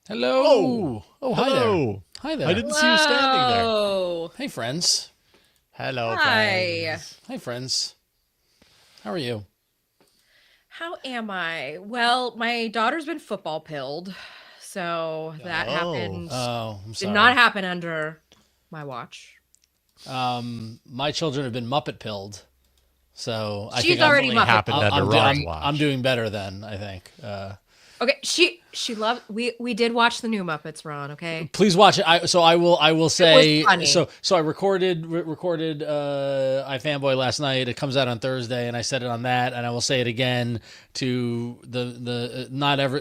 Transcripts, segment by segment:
Hello. Oh, hi hello. there. Hi there. I didn't see you standing there. Hello. Hey, friends. Hello, Hi. friends. Hey, friends. How are you? How am I? Well, my daughter's been football pilled, so that Oh. happened. Oh, I'm Did sorry. not happen under my watch. My children have been Muppet pilled, so I She's think already Only Muppet happened pilled. under Ron's watch. I'm doing better then. I think. Okay, she loved. We did watch the new Muppets, Ron. Okay, Please watch it. I will say funny. so I recorded iFanboy last night. It comes out on Thursday, and I said it on that, and I will say it again to the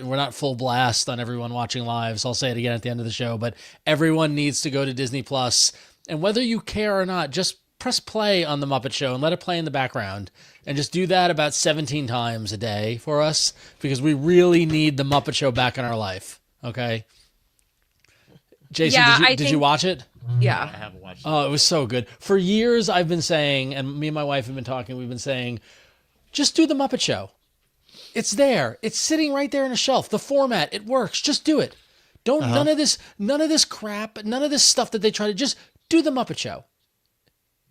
we're not full blast on everyone watching live, so I'll say it again at the end of the show. But everyone needs to go to Disney Plus, and whether you care or not, just press play on the Muppet Show and let it play in the background, and just do that about 17 times a day for us, because we really need the Muppet Show back in our life. Okay. Jason, Yeah, did you watch it? I yeah. haven't watched it. Oh, it was so good. For years, I've been saying, and me and my wife have been talking, we've been saying, just do the Muppet Show. It's there. It's sitting right there on a shelf. The format, it works. Just do it. Don't none of this crap, none of this stuff that they try to just do the Muppet Show.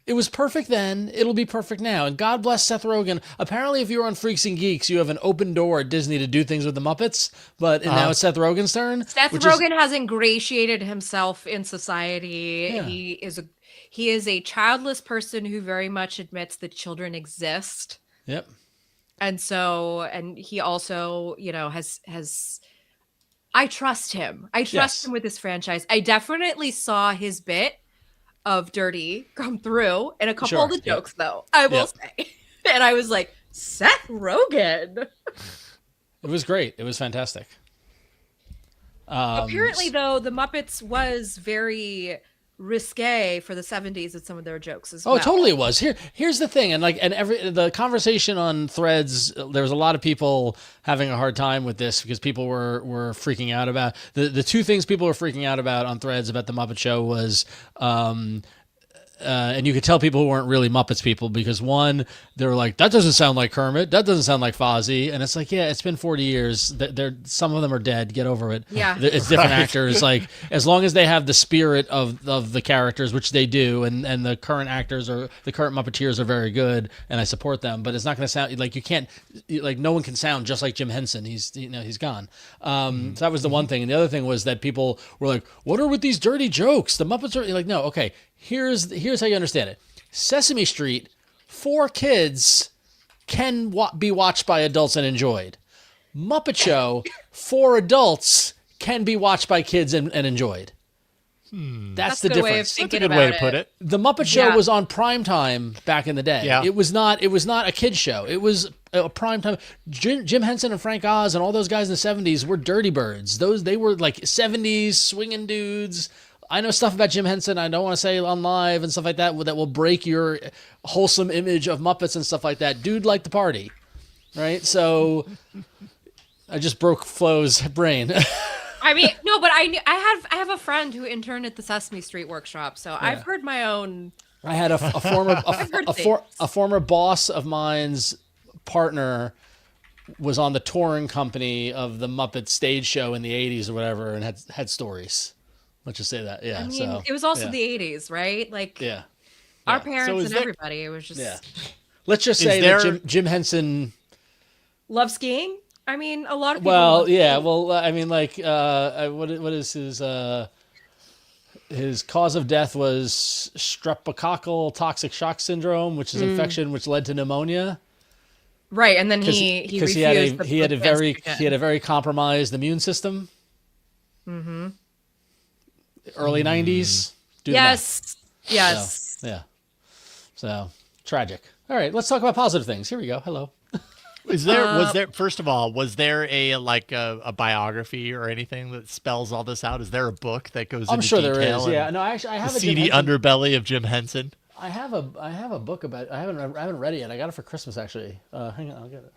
It was perfect then. It'll be perfect now. And God bless Seth Rogen. Apparently, if you're on Freaks and Geeks, you have an open door at Disney to do things with the Muppets. But now it's Seth Rogen's turn. Seth Rogen has ingratiated himself in society. Yeah. He is a childless person who very much admits that children exist. Yep. And he also, has I trust him. I trust him with this franchise. I definitely saw his bit of Dirty come through in a couple of the jokes, though, I will say. And I was like, Seth Rogen. It was great. It was fantastic. Apparently, though, the Muppets was very risque for the 70s with some of their jokes as well. Oh, totally it was. Here's the thing, and the conversation on Threads, there was a lot of people having a hard time with this because people were freaking out about the two things people were freaking out about on Threads about the Muppet Show was and you could tell people who weren't really Muppets people, because one, they were like, that doesn't sound like Kermit, that doesn't sound like Fozzie, and it's like, yeah, it's been 40 years. Some of them are dead. Get over it. Yeah, it's different actors. Like, as long as they have the spirit of the characters, which they do, and the current actors or the current Muppeteers are very good, and I support them. But it's not going to sound like, you can't, like, no one can sound just like Jim Henson. He's gone. So that was the one thing, and the other thing was that people were like, what are with these dirty jokes? The Muppets are like, no, okay. Here's how you understand it. Sesame Street, for kids, can be watched by adults and enjoyed. Muppet Show, for adults, can be watched by kids and enjoyed. That's the difference. That's a good way to put it. The Muppet Show was on prime time back in the day. Yeah. It was not a kid show. It was a prime time. Jim Henson and Frank Oz and all those guys in the 70s were dirty birds. They were like 70s swinging dudes. I know stuff about Jim Henson I don't want to say on live and stuff like that will break your wholesome image of Muppets and stuff like that. Dude liked the party, right? So I just broke Flo's brain. I mean, no, but I have a friend who interned at the Sesame Street workshop, so I've heard my own. I had a former boss of mine's partner was on the touring company of the Muppet stage show in the 80s or whatever, and had stories. Let's just say that. Yeah. I mean, it was also the 80s, right? Like, our parents and everybody. It was just. Yeah. Let's just say that Jim Henson. Love skiing? I mean, a lot of people. Well, yeah. Well, I mean, like, what is his cause of death was streptococcal toxic shock syndrome, which is infection which led to pneumonia. Right, and then he had a very compromised immune system. Mm-hmm. Early 90s. Yes. So tragic. All right, let's talk about positive things. Here we go. Hello. Was there first of all, was there a biography or anything that spells all this out? Is there a book that goes into detail? I'm sure there is. Yeah. No, actually I have the seedy underbelly of Jim Henson. I have a book about I haven't read it yet. I got it for Christmas actually. Hang on, I'll get it.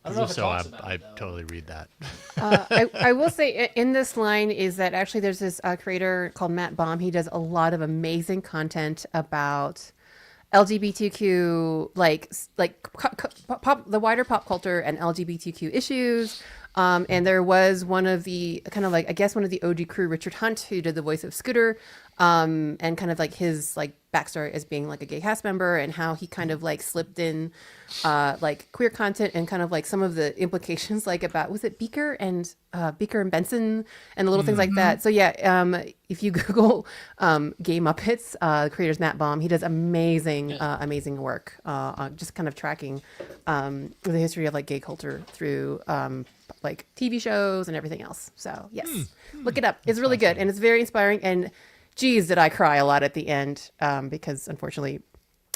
I don't know if it talks about I it, though. totally read that. I will say in this line is that actually there's this creator called Matt Baum. He does a lot of amazing content about LGBTQ, like the wider pop culture and LGBTQ issues. And there was one of the kind of like, I guess one of the OG crew, Richard Hunt, who did the voice of Scooter, and kind of like his like backstory as being like a gay cast member and how he kind of like slipped in like queer content and kind of like some of the implications like about, was it Beaker and Benson and the little things like that. So yeah, if you Google gay Muppets, the creator's Matt Baum, he does amazing work on just kind of tracking the history of like gay culture through like TV shows and everything else. So yes, look it up. It's really good and it's very inspiring. And geez, did I cry a lot at the end because unfortunately,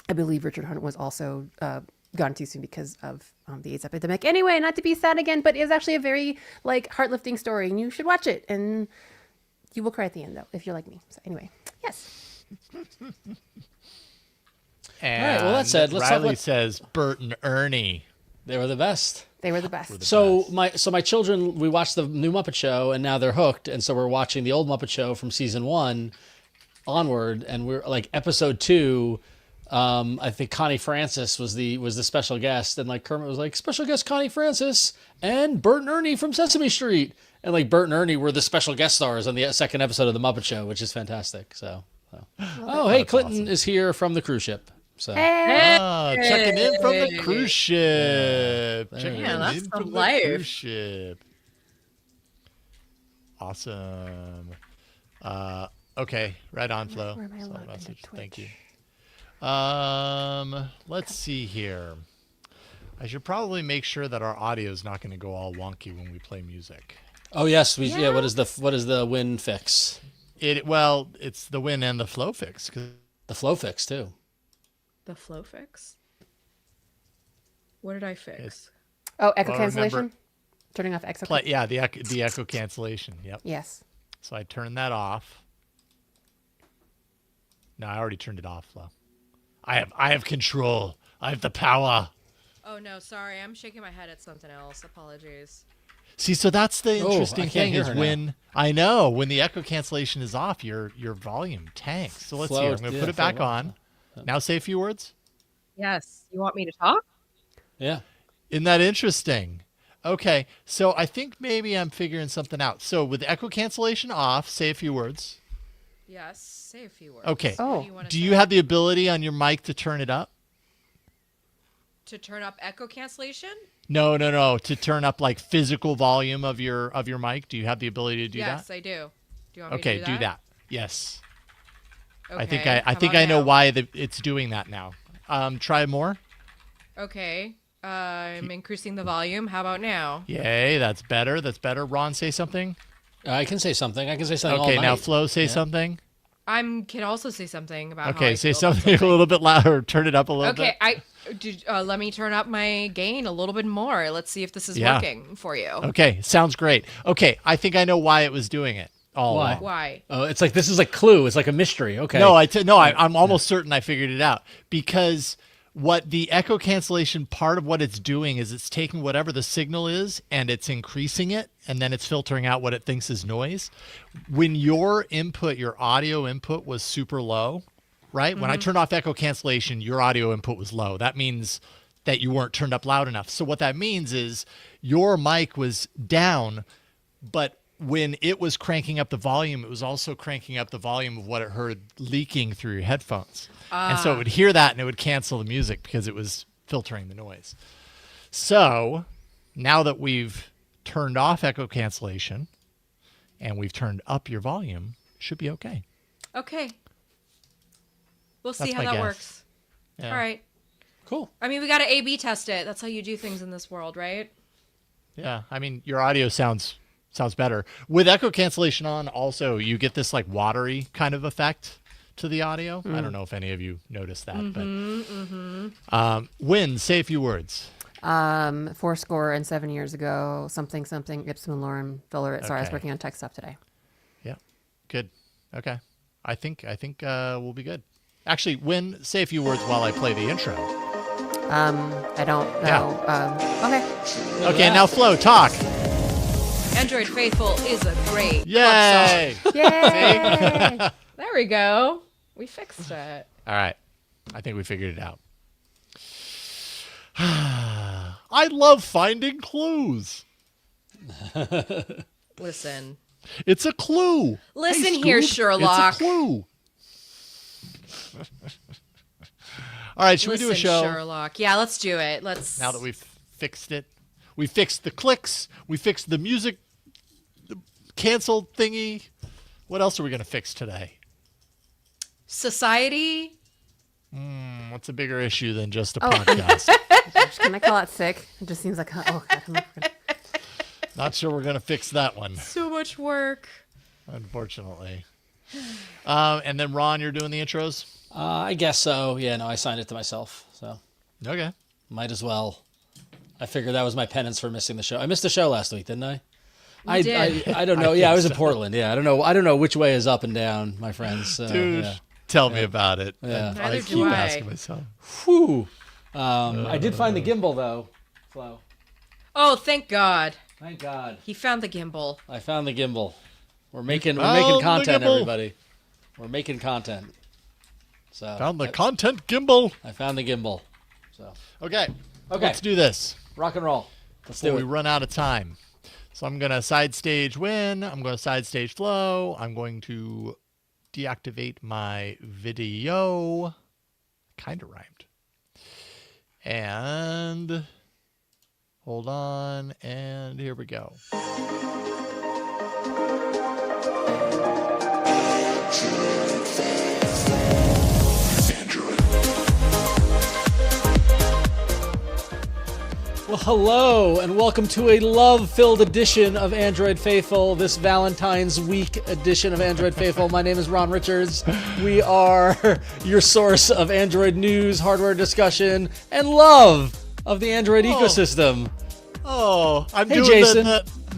I believe Richard Hunt was also gone too soon because of the AIDS epidemic. Anyway, not to be sad again, but it's actually a very like heart-lifting story, and you should watch it. And you will cry at the end, though, if you're like me. So anyway, yes. And All right, well, that said, let's talk Riley about- says Bert and Ernie. They were the best. They were the best. So my children, we watched the new Muppet Show, and now they're hooked, and so we're watching the old Muppet Show from season 1 onward, and we're like episode 2. I think Connie Francis was the special guest, and like Kermit was like special guest Connie Francis and Bert and Ernie from Sesame Street, and like Bert and Ernie were the special guest stars on the second episode of the Muppet Show, which is fantastic. So, oh hey, Clinton is here from the cruise ship. So Checking in from the cruise ship. Checking Yeah, that's in the from the life. cruise ship. Awesome. Okay, right on, Flo. Where am I Saw the logged into message. Thank you. Twitch? Let's see here. I should probably make sure that our audio is not going to go all wonky when we play music. oh yes, what is the win fix? It's the win and the flow fix. The flow fix too. The flow fix? What did I fix? Oh, echo Well, cancellation? remember- Turning off echo. the echo cancellation. Yep. Yes. So I turned that off. No, I already turned it off, Flo. I have control. I have the power. Oh no, sorry. I'm shaking my head at something else. Apologies. See, so that's the Oh, interesting I can't thing hear is her now. when the echo cancellation is off, your volume tanks. So let's see. Flow, I'm going to yeah, put it back flow. on. Now say a few words. Yes. You want me to talk? Yeah. Isn't that interesting? Okay, so I think maybe I'm figuring something out. So with echo cancellation off, say a few words. Yes. Say a few words. Okay. Oh. What do you want to Do say? you have the ability on your mic to turn it up? to turn up echo cancellation? No. To turn up like physical volume of your mic. Do you have the ability to do Yes, that? I do. Do you want me Okay, to do that. Yes. Okay, I think how I about know now? why it's doing that now. Try more. Okay. I'm increasing the volume. How about now? Yay, that's better. That's better. Ron, say something. I can say something. I can say something. Okay, all now night. Flo, say something. Can also say something about. how Okay, I say feel about something a little bit louder. Turn it up a little Okay, bit. let me turn up my gain a little bit more. Let's see if this is Yeah. working for you. Okay, sounds great. Okay, I think I know why it was doing it. All Why? along. Why? Oh, it's like this is a clue. It's like a mystery. Okay. No, I'm almost certain I figured it out because what the echo cancellation part of what it's doing is it's taking whatever the signal is and it's increasing it and then it's filtering out what it thinks is noise. When your audio input was super low, right? When I turned off echo cancellation, your audio input was low. That means that you weren't turned up loud enough. So what that means is your mic was down, but when it was cranking up the volume, it was also cranking up the volume of what it heard leaking through your headphones. And so it would hear that and it would cancel the music because it was filtering the noise. So now that we've turned off echo cancellation and we've turned up your volume, it should be okay. Okay. We'll see That's how my that guess. works. Yeah. All right. Cool. I mean, we got to A/B test it. That's how you do things in this world, right? Yeah. I mean, your audio sounds better. With echo cancellation on, also, you get this like watery kind of effect to the audio. I don't know if any of you noticed that, but Win, say a few words. 7 years ago, something, Ipsum Lorem Filler. Sorry, I was Okay. working on tech stuff today. Yeah. Good. Okay. I think we'll be good. Actually, Win, say a few words while I play the intro. I don't know. Okay. Okay, now Flo, talk. Android Faithful is a great Yay! Yay! There we go. We fixed it. All right. I think we figured it out. I love finding clues. Listen. It's a clue. Listen Hey, here, Scoob, Sherlock. It's a clue. All right, should we do a show? Sherlock. Yeah, let's do it. Let's. Now that we've fixed it. We fixed the clicks. We fixed the music the canceled thingy. What else are we going to fix today? Society. What's a bigger issue than just a podcast? Can I call out sick? It just seems like, oh, God. Not sure we're going to fix that one, So much work. unfortunately. And then, Ron, you're doing the intros? I guess so. Yeah, no, I signed it to myself, so Okay. might as well. I figured that was my penance for missing the show. I missed the show last week, didn't I? You did. I don't know. Yeah, I was in Portland. Yeah, I don't know which way is up and down, my friends. Dude, yeah. tell me about it. Yeah. And Neither I do keep I. asking myself. Whew. I did find the gimbal though, Flo. Oh, thank God. Thank God. He found the gimbal. I found the gimbal. We're making found the content, gimbal. everybody. We're making content. So Found the content gimbal. I found the gimbal. So Okay. Okay. Let's do this rock and roll. Let's before do we it. run out of time. So I'm going to side stage Win. I'm going to side stage Flow. I'm going to deactivate my video. Kind of rhymed. And hold on. And here we go. Well, hello, and welcome to a love-filled edition of Android Faithful, this Valentine's Week edition of Android Faithful. My name is Ron Richards. We are your source of Android news, hardware discussion, and love of the Android ecosystem. Oh, I'm Hey, doing Jason.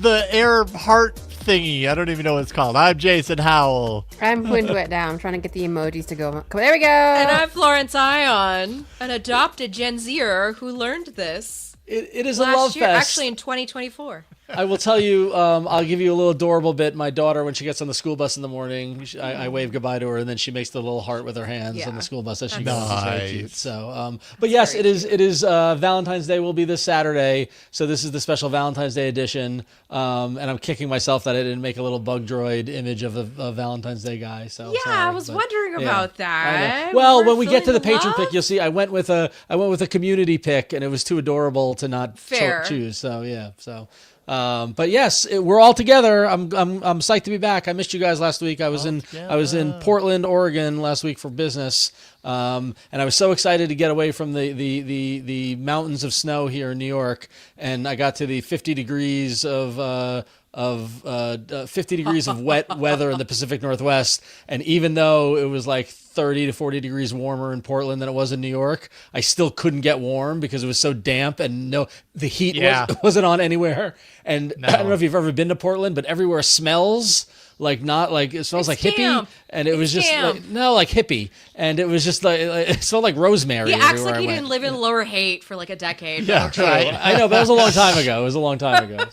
the air heart thingy. I don't even know what it's called. I'm Jason Howell. I'm going to it now. I'm trying to get the emojis to go. There we go. And I'm Florence Ion, an adopted Gen Zer who learned this It is a love last year, fest. actually in 2024. I will tell you, I'll give you a little adorable bit. My daughter, when she gets on the school bus in the morning, I wave goodbye to her, and then she makes the little heart with her hands on Yeah. the school bus as she That's goes. It's very nice. cute. So, but yes, it is Valentine's Day will be this Saturday. So this is the special Valentine's Day edition. And I'm kicking myself that I didn't make a little bug droid image of a Valentine's Day guy. So Yeah, sorry, I was but- wondering yeah, about I that. know. Well, We're when we get to the feeling patron love? pick, you'll see I went with a community pick, and it was too adorable to not Fair. choose. So yeah, so. But yes, we're all together. I'm psyched to be back. I missed you guys last week. I was in Portland, Oregon last week for business. And I was so excited to get away from the mountains of snow here in New York. And I got to the 50 degrees of 50 degrees of wet weather in the Pacific Northwest. And even though it was like 30 to 40 degrees warmer in Portland than it was in New York, I still couldn't get warm because it was so damp and the heat wasn't on anywhere. And I don't know if you've ever been to Portland, but everywhere smells it smells like hippie, damp. and it was just damp. like hippie, and it was just like it smelled like rosemary. He acts everywhere like I he went. didn't live in Lower Haight for like a decade. Yeah, Okay. right. I know, but it was a long time ago. It was a long time ago.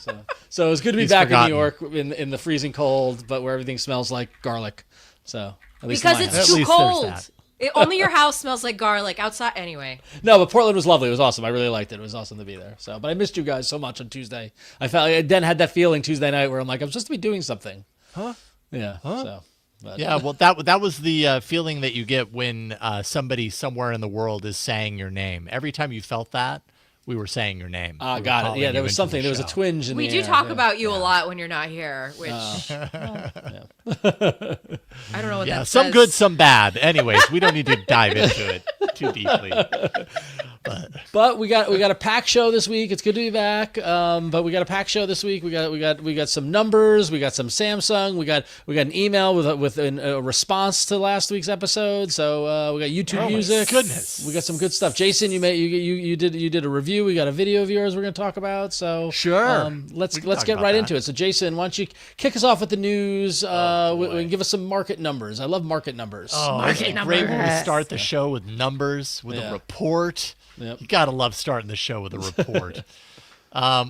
So it was good to be He's back forgotten. in New York in the freezing cold, but where everything smells like garlic. So at least Because in my it's house. At too least there's cold. that. Only your house smells like garlic. Outside, anyway. No, but Portland was lovely. It was awesome. I really liked it. It was awesome to be there. So, but I missed you guys so much on Tuesday. I then had that feeling Tuesday night where I'm like, I'm supposed to be doing something. Huh? Yeah. So. But, Yeah, well, that was the feeling that you get when somebody somewhere in the world is saying your name. Every time you felt that, we were saying your name. We were got it. calling Yeah, you there was into something. the There was a show. twinge in We the do air. talk Yeah. about you a lot when you're not here, which I don't know what Yeah, that some says. good, some bad. Anyways, we don't need to dive into it too deeply. But we got a pack show this week. It's good to be back. But we got a pack show this week. We got some numbers. We got some Samsung. We got an email with a response to last week's episode. So we got YouTube music. goodness. We got some good stuff. Jason, you did a review. We got a video of yours we're going to talk about. So Sure. let's We can talk get about right that. into it. So Jason, why don't you kick us off with the news? And give us some market numbers. I love market numbers. Oh, Market it's great when we numbers. start the show with numbers, with Yeah. a report. Yep. You gotta love starting the show with a report,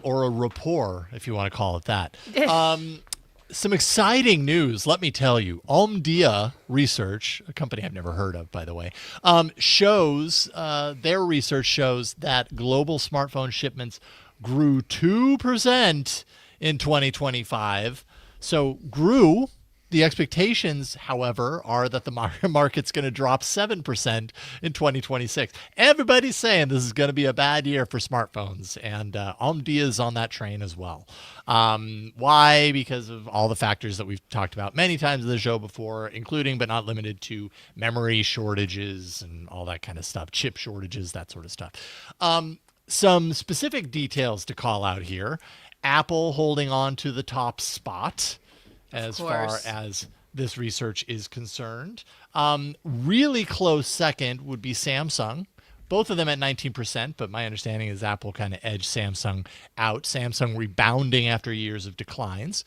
or a rapport, if you want to call it that. Some exciting news, let me tell you. Omdia Research, a company I've never heard of, by the way, shows their research shows that global smartphone shipments grew 2% in 2025. So grew. The expectations, however, are that the market's going to drop 7% in 2026. Everybody's saying this is going to be a bad year for smartphones, and AMD is on that train as well. Why? Because of all the factors that we've talked about many times in the show before, including but not limited to memory shortages and all that kind of stuff, chip shortages, that sort of stuff. Some specific details to call out here. Apple holding on to the top spot as far as this research is concerned. Really close second would be Samsung. Both of them at 19%, but my understanding is Apple kind of edged Samsung out. Samsung rebounding after years of declines.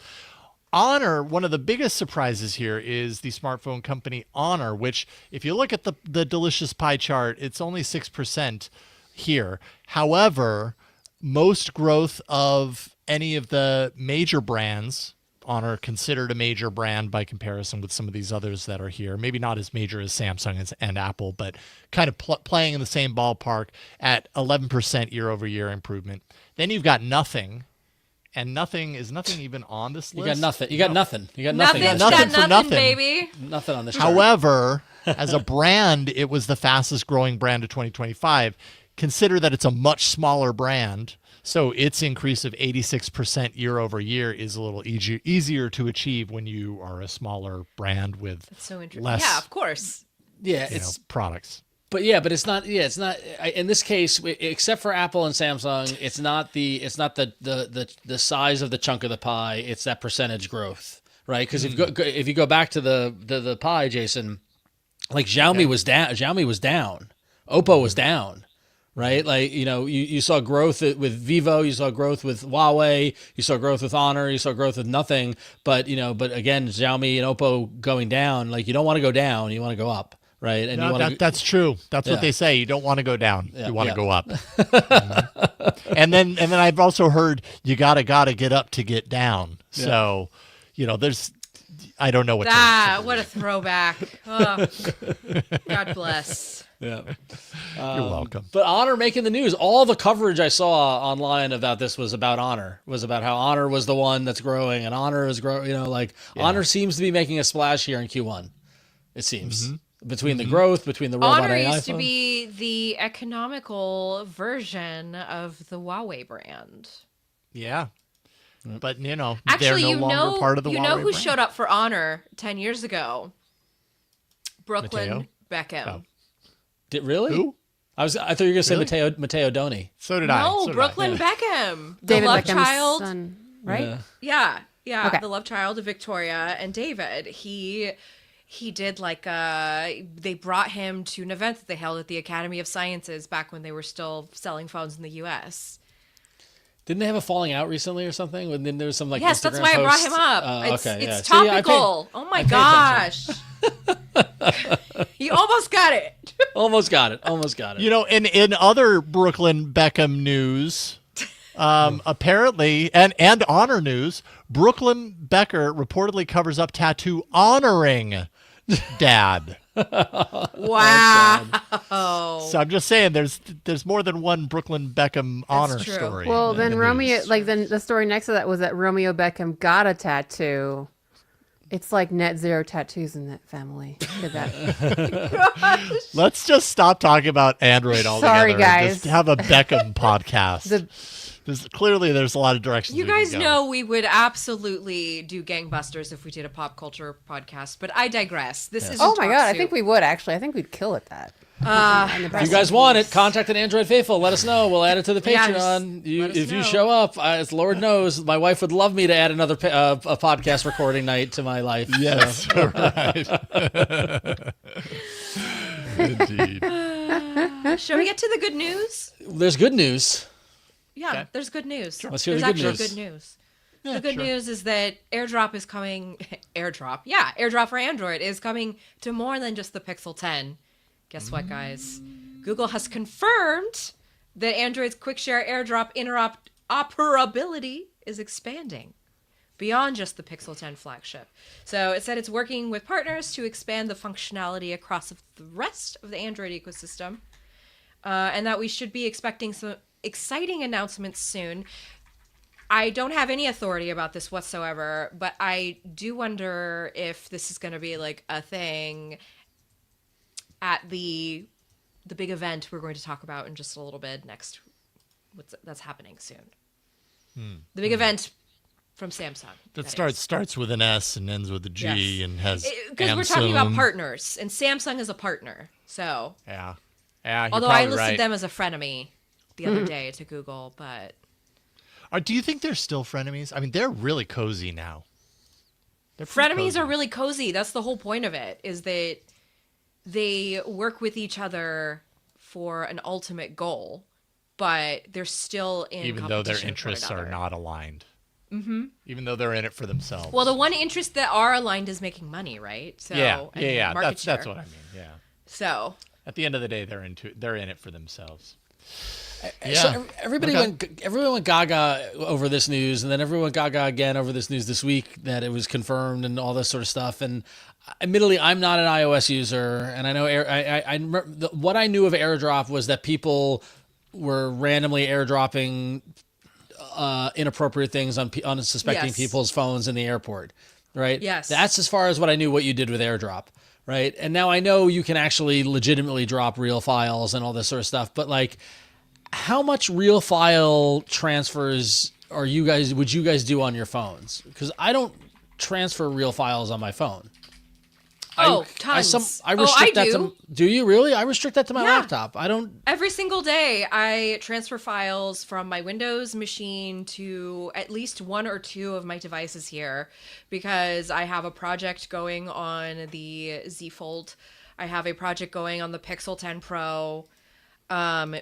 Honor, one of the biggest surprises here is the smartphone company Honor, which if you look at the delicious pie chart, it's only 6% here. However, most growth of any of the major brands, Honor considered a major brand by comparison with some of these others that are here. Maybe not as major as Samsung and Apple, but kind of playing in the same ballpark at 11% year-over-year improvement. Then you've got Nothing, and Nothing even on this list. You got nothing. You got nothing. You got Nothing. nothing. Nothing for nothing, baby. Nothing on this chart. However, as a brand, it was the fastest growing brand of 2025. Consider that it's a much smaller brand. So its increase of 86% year over year is a little easier to achieve when you are a smaller brand with less, yeah, of course. Yeah, it's products. But it's not. Yeah, it's not. In this case, except for Apple and Samsung, it's not the size of the chunk of the pie. It's that percentage growth, right? Because if you go back to the pie, Jason, like Xiaomi was down. Xiaomi was down. Oppo was down. Right, like you saw growth with Vivo, you saw growth with Huawei, you saw growth with Honor, you saw growth with Nothing. But again, Xiaomi and Oppo going down. Like you don't want to go down, you want to go up, right? And that's true. That's what they say. You don't want to go down. You want to go up. And then I've also heard you gotta get up to get down. Yeah. So, there's. I don't know what. What a throwback! Oh, God bless. Yeah, you're welcome. But Honor making the news. All the coverage I saw online about this was about Honor. Was about how Honor was the one that's growing, and Honor is growing. Honor seems to be making a splash here in Q1. It seems between the growth, between the robot Honor AI used phone. to be the economical version of the Huawei brand. Yeah. But actually, they're no longer part of the Huawei who brand. showed up for Honor 10 years ago? Brooklyn Mateo? Beckham. Oh. Did really? Who? I thought you were gonna say Matteo Doni. So did I. No, So Brooklyn Beckham, the David love Beckham's child. son, right? Yeah, Okay. the love child of Victoria and David. He did they brought him to an event that they held at the Academy of Sciences back when they were still selling phones in the U.S. Didn't they have a falling out recently or something? And then there was some Yes, Instagram that's why I brought post. him up. It's yeah. topical. Oh my gosh. You almost got it. Almost got it. In other Brooklyn Beckham news, apparently, and Honor news, Brooklyn Becker reportedly covers up tattoo honoring dad. Wow. So I'm just saying, there's more than one Brooklyn Beckham honor true. story. Well, in then the Romeo, news. then the story next to that was that Romeo Beckham got a tattoo. It's like net zero tattoos in that family. Look at that. Let's just stop talking about Android altogether. Sorry, and guys. just have a Beckham podcast. Clearly, there's a lot of directions. You we can guys go. know we would absolutely do gangbusters if we did a pop culture podcast, but I digress. This is Oh my god, I think we would actually. I think we'd kill at that. If you guys want it, contact an Android Faithful. Let us know. We'll add it to the Yeah, Patreon. just let us If you know. show up, as Lord knows, my wife would love me to add another a podcast recording night to my life. Yes, So. right. Indeed. Shall we get to the good news? There's good news. Yeah, Okay. there's good news. Let's hear There's the good actually news. good news. Yeah, The good sure. news is that AirDrop is coming. AirDrop. Yeah, AirDrop for Android is coming to more than just the Pixel 10. Guess what, guys? Google has confirmed that Android's Quick Share AirDrop interoperability is expanding beyond just the Pixel 10 flagship. So it said it's working with partners to expand the functionality across the rest of the Android ecosystem, and that we should be expecting some exciting announcements soon. I don't have any authority about this whatsoever, but I do wonder if this is going to be like a thing at the big event we're going to talk about in just a little bit next. That's happening soon. The big event from Samsung. That starts with an S and ends with a G and has because we're talking about partners, and Samsung is a partner. So yeah. Although I listed them as a frenemy the other day to Google, but do you think they're still frenemies? I mean, they're really cozy now. Frenemies are really cozy. That's the whole point of it, is that they work with each other for an ultimate goal, but they're still in even though their interests are not aligned. Mm-hmm. Even though they're in it for themselves. Well, the one interest that are aligned is making money, right? So yeah. That's what I mean. Yeah. So at the end of the day, they're in it for themselves. Yeah. So everyone went gaga over this news, and then everyone went gaga again over this news this week that it was confirmed and all this sort of stuff. And admittedly, I'm not an iOS user, and I know what I knew of AirDrop was that people were randomly airdropping inappropriate things on unsuspecting people's phones in the airport, right? Yes. That's as far as what I knew what you did with AirDrop, right? And now I know you can actually legitimately drop real files and all this sort of stuff, but like, how much real file transfers would you guys do on your phones? Because I don't transfer real files on my phone. Tons. I restrict that do. Do you really? I restrict that to my Yeah. laptop. I don't. Every single day, I transfer files from my Windows machine to at least one or two of my devices here, because I have a project going on the Z Fold. I have a project going on the Pixel 10 Pro.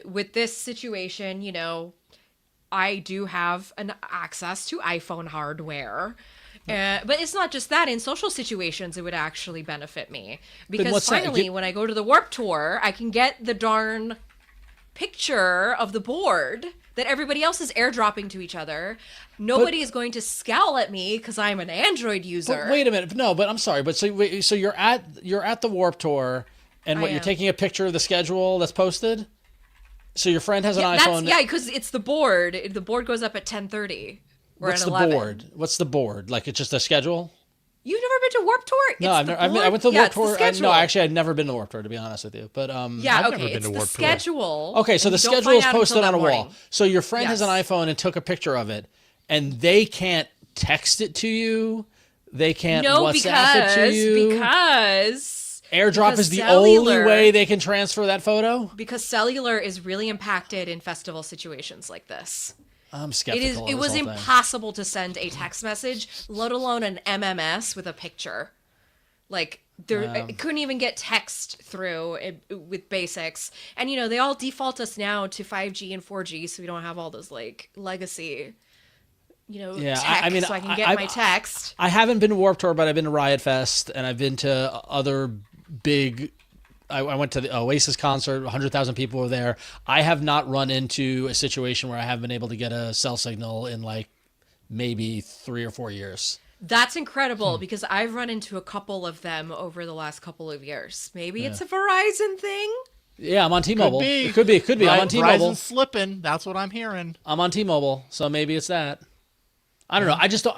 With this situation, I do have an access to iPhone hardware. But it's not just that. In social situations, it would actually benefit me. Because finally, when I go to the Warp Tour, I can get the darn picture of the board that everybody else is airdropping to each other. Nobody is going to scowl at me because I'm an Android user. But wait a minute. No, but I'm sorry. But so you're at the Warp Tour, and you're taking a picture of the schedule that's posted? So your friend has an iPhone. Because it's the board. The board goes up at 10:30. What's the board? What's the board? Like, it's just a schedule? You've never been to Warp Tour? No, I went to the Warp Tour. No, actually, I'd never been to Warp Tour, to be honest with you. But I've never been it's to the Warp Tour. schedule. Okay, so the schedule is posted on a wall. So your friend has an iPhone and took a picture of it, and they can't text it to you. They can't WhatsApp it to you. Because AirDrop is the only way they can transfer that photo? Because cellular is really impacted in festival situations like this. I'm skeptical. It was impossible to send a text message, let alone an MMS with a picture. Like, it couldn't even get text through with basics. And, they all default us now to 5G and 4G, so we don't have all those, like, legacy, text, so I can get my text. I haven't been to Warped Tour, but I've been to Riot Fest, and I've been to other big... I went to the Oasis concert, 100,000 people were there. I have not run into a situation where I haven't been able to get a cell signal in like maybe 3 or 4 years. That's incredible because I've run into a couple of them over the last couple of years. Maybe it's a Verizon thing. Yeah, I'm on T-Mobile. It could be. I'm on T-Mobile. Verizon's slipping. That's what I'm hearing. I'm on T-Mobile, so maybe it's that. I don't know. I just don't.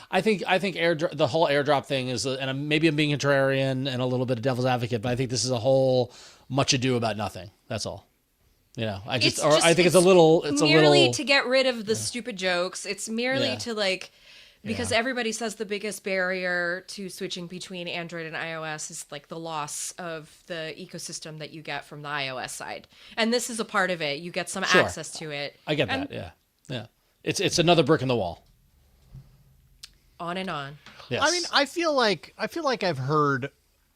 I think the whole AirDrop thing is, and maybe I'm being contrarian and a little bit of devil's advocate, but I think this is a whole much ado about nothing. That's all. I think it's a little. It's merely to get rid of the stupid jokes. It's merely to because everybody says the biggest barrier to switching between Android and iOS is like the loss of the ecosystem that you get from the iOS side, and this is a part of it. You get some access to it. I get that. Yeah. It's another brick in the wall. On and on. Yes. I mean, I feel like I've heard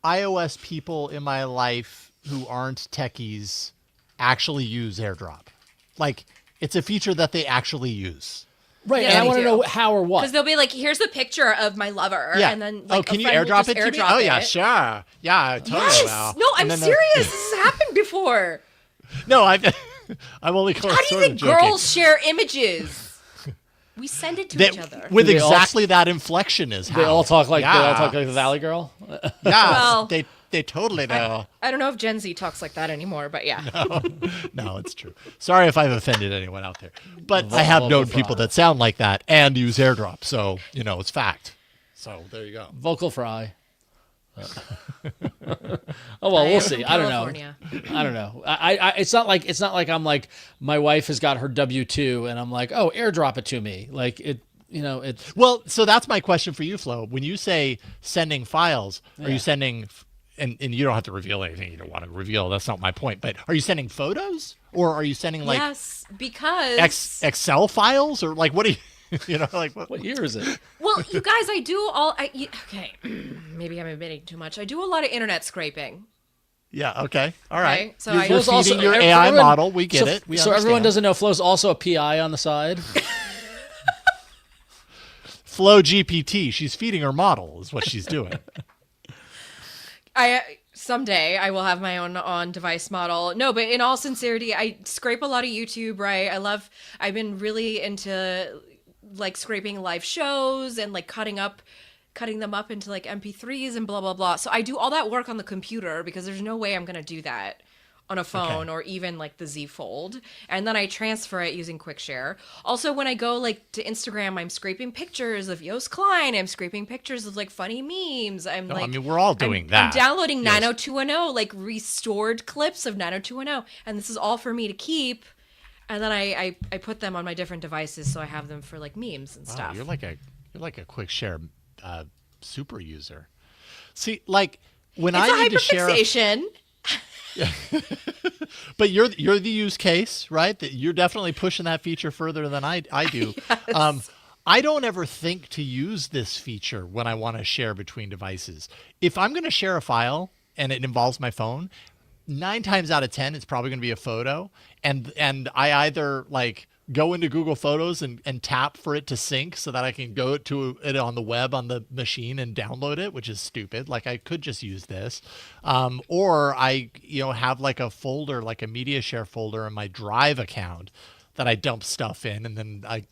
iOS people in my life who aren't techies actually use AirDrop. Like, it's a feature that they actually use. Right, and I want to know how or what. Because they'll be like, here's the picture of my lover. Yeah. And then, can you AirDrop it to me? Oh, yeah, sure. Yeah, totally. Yes. No, I'm serious. This has happened before. No, I'm only sort of joking. How do you think girls share images? We send it to each other with exactly that inflection. Is how they all talk like the Valley Girl. Yeah, They totally know. I don't know if Gen Z talks like that anymore, but yeah. No, it's true. Sorry if I've offended anyone out there. But I have known people that sound like that and use AirDrop. So, it's fact. So there you go. Vocal fry. Oh well, we'll see. I don't know. It's not like I'm like my wife has got her W-2 and I'm like, oh, AirDrop it to me. Like it. It's well. So that's my question for you, Flo. When you say sending files, are you sending? And you don't have to reveal anything you don't want to reveal. That's not my point. But are you sending photos or are you sending like yes, because Excel files or like what are you? What year is it? Well, you guys, okay, maybe I'm admitting too much. I do a lot of internet scraping. Yeah. Okay. All right. Okay, so you're feeding also, your AI model. We get it. So everyone doesn't know Flo's also a PI on the side. Flo GPT. She's feeding her model is what she's doing. Someday I will have my own on-device model. No, but in all sincerity, I scrape a lot of YouTube, right? I've been really into like scraping live shows and like cutting them up into like MP3s and blah, blah, blah. So I do all that work on the computer because there's no way I'm going to do that on a phone or even like the Z Fold. And then I transfer it using QuickShare. Also, when I go like to Instagram, I'm scraping pictures of Yost Klein. I'm scraping pictures of like funny memes. We're all doing that. I'm downloading 90210, like restored clips of 90210. And this is all for me to keep. And then I put them on my different devices so I have them for like memes and stuff. You're like a QuickShare super user. See, like when I need to share but you're the use case, right? That you're definitely pushing that feature further than I do. Yes. I don't ever think to use this feature when I want to share between devices. If I'm going to share a file and it involves my phone, 9 times out of 10, it's probably going to be a photo. And I either like go into Google Photos and tap for it to sync so that I can go to it on the web on the machine and download it, which is stupid. Like I could just use this. Or I, have like a folder, like a media share folder in my Drive account that I dump stuff in. And then I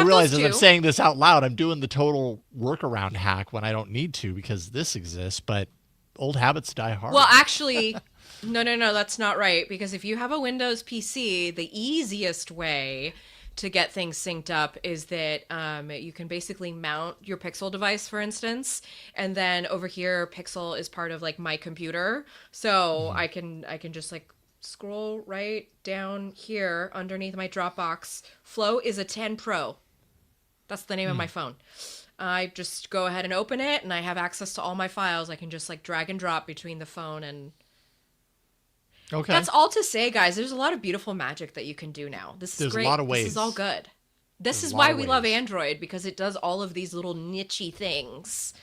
realize as I'm saying this out loud, I'm doing the total workaround hack when I don't need to because this exists, but old habits die hard. Well, actually, no, that's not right. Because if you have a Windows PC, the easiest way to get things synced up is that you can basically mount your Pixel device, for instance, and then over here, Pixel is part of like my computer, so I can just like scroll right down here underneath my Dropbox. Flo is a 10 Pro. That's the name of my phone. I just go ahead and open it, and I have access to all my files. I can just like drag and drop between the phone and. Okay. That's all to say, guys. There's a lot of beautiful magic that you can do now. This is great. There's a lot of ways. This is all good. This is why we love Android, because it does all of these little niche-y things.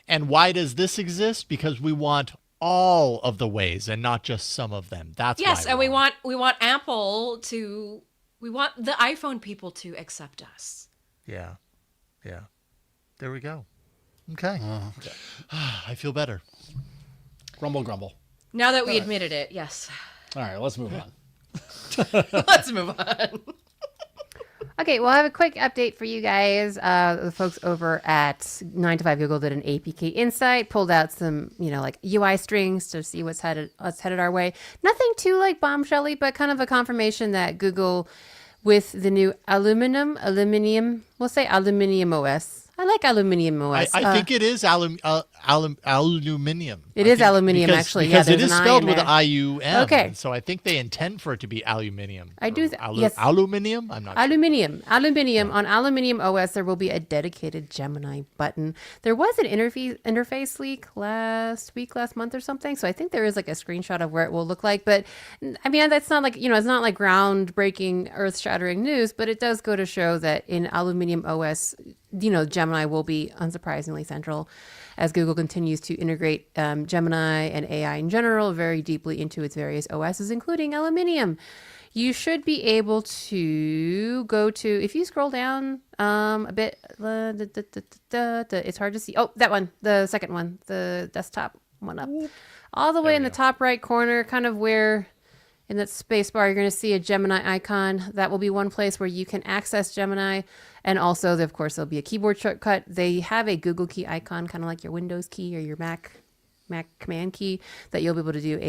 And why does this exist? Because we want all of the ways and not just some of them. That's yes, why and we want Apple to. We want the iPhone people to accept us. Yeah. Yeah. There we go. Okay. I feel better. Grumble, grumble. Now that we admitted it, yes. All right, let's move on. Let's move on. Okay, well, I have a quick update for you guys. The folks over at 9 to 5 Google did an APK Insight, pulled out some, like UI strings to see what's headed our way. Nothing too like bombshelly, but kind of a confirmation that Google, with the new aluminium, we'll say aluminium OS. I like aluminium OS. I think it is aluminium. It is aluminium, actually. Because it is spelled with IUM. Okay. So I think they intend for it to be aluminium. I do. Yes. Aluminium? I'm not sure. Aluminium. On Aluminium OS, there will be a dedicated Gemini button. There was an interface leak last month or something. So I think there is like a screenshot of where it will look like. But I mean, that's not like, it's not like groundbreaking, earth-shattering news, but it does go to show that in Aluminium OS, Gemini will be unsurprisingly central as Google continues to integrate Gemini and AI in general very deeply into its various OSs, including Aluminium. You should be able to go to, if you scroll down a bit, it's hard to see. Oh, that one, the second one, the desktop one up. All the way in the top right corner, kind of where in that space bar, you're going to see a Gemini icon. That will be one place where you can access Gemini. And also, of course, there'll be a keyboard shortcut. They have a Google key icon, kind of like your Windows key or your Mac command key, that you'll be able to do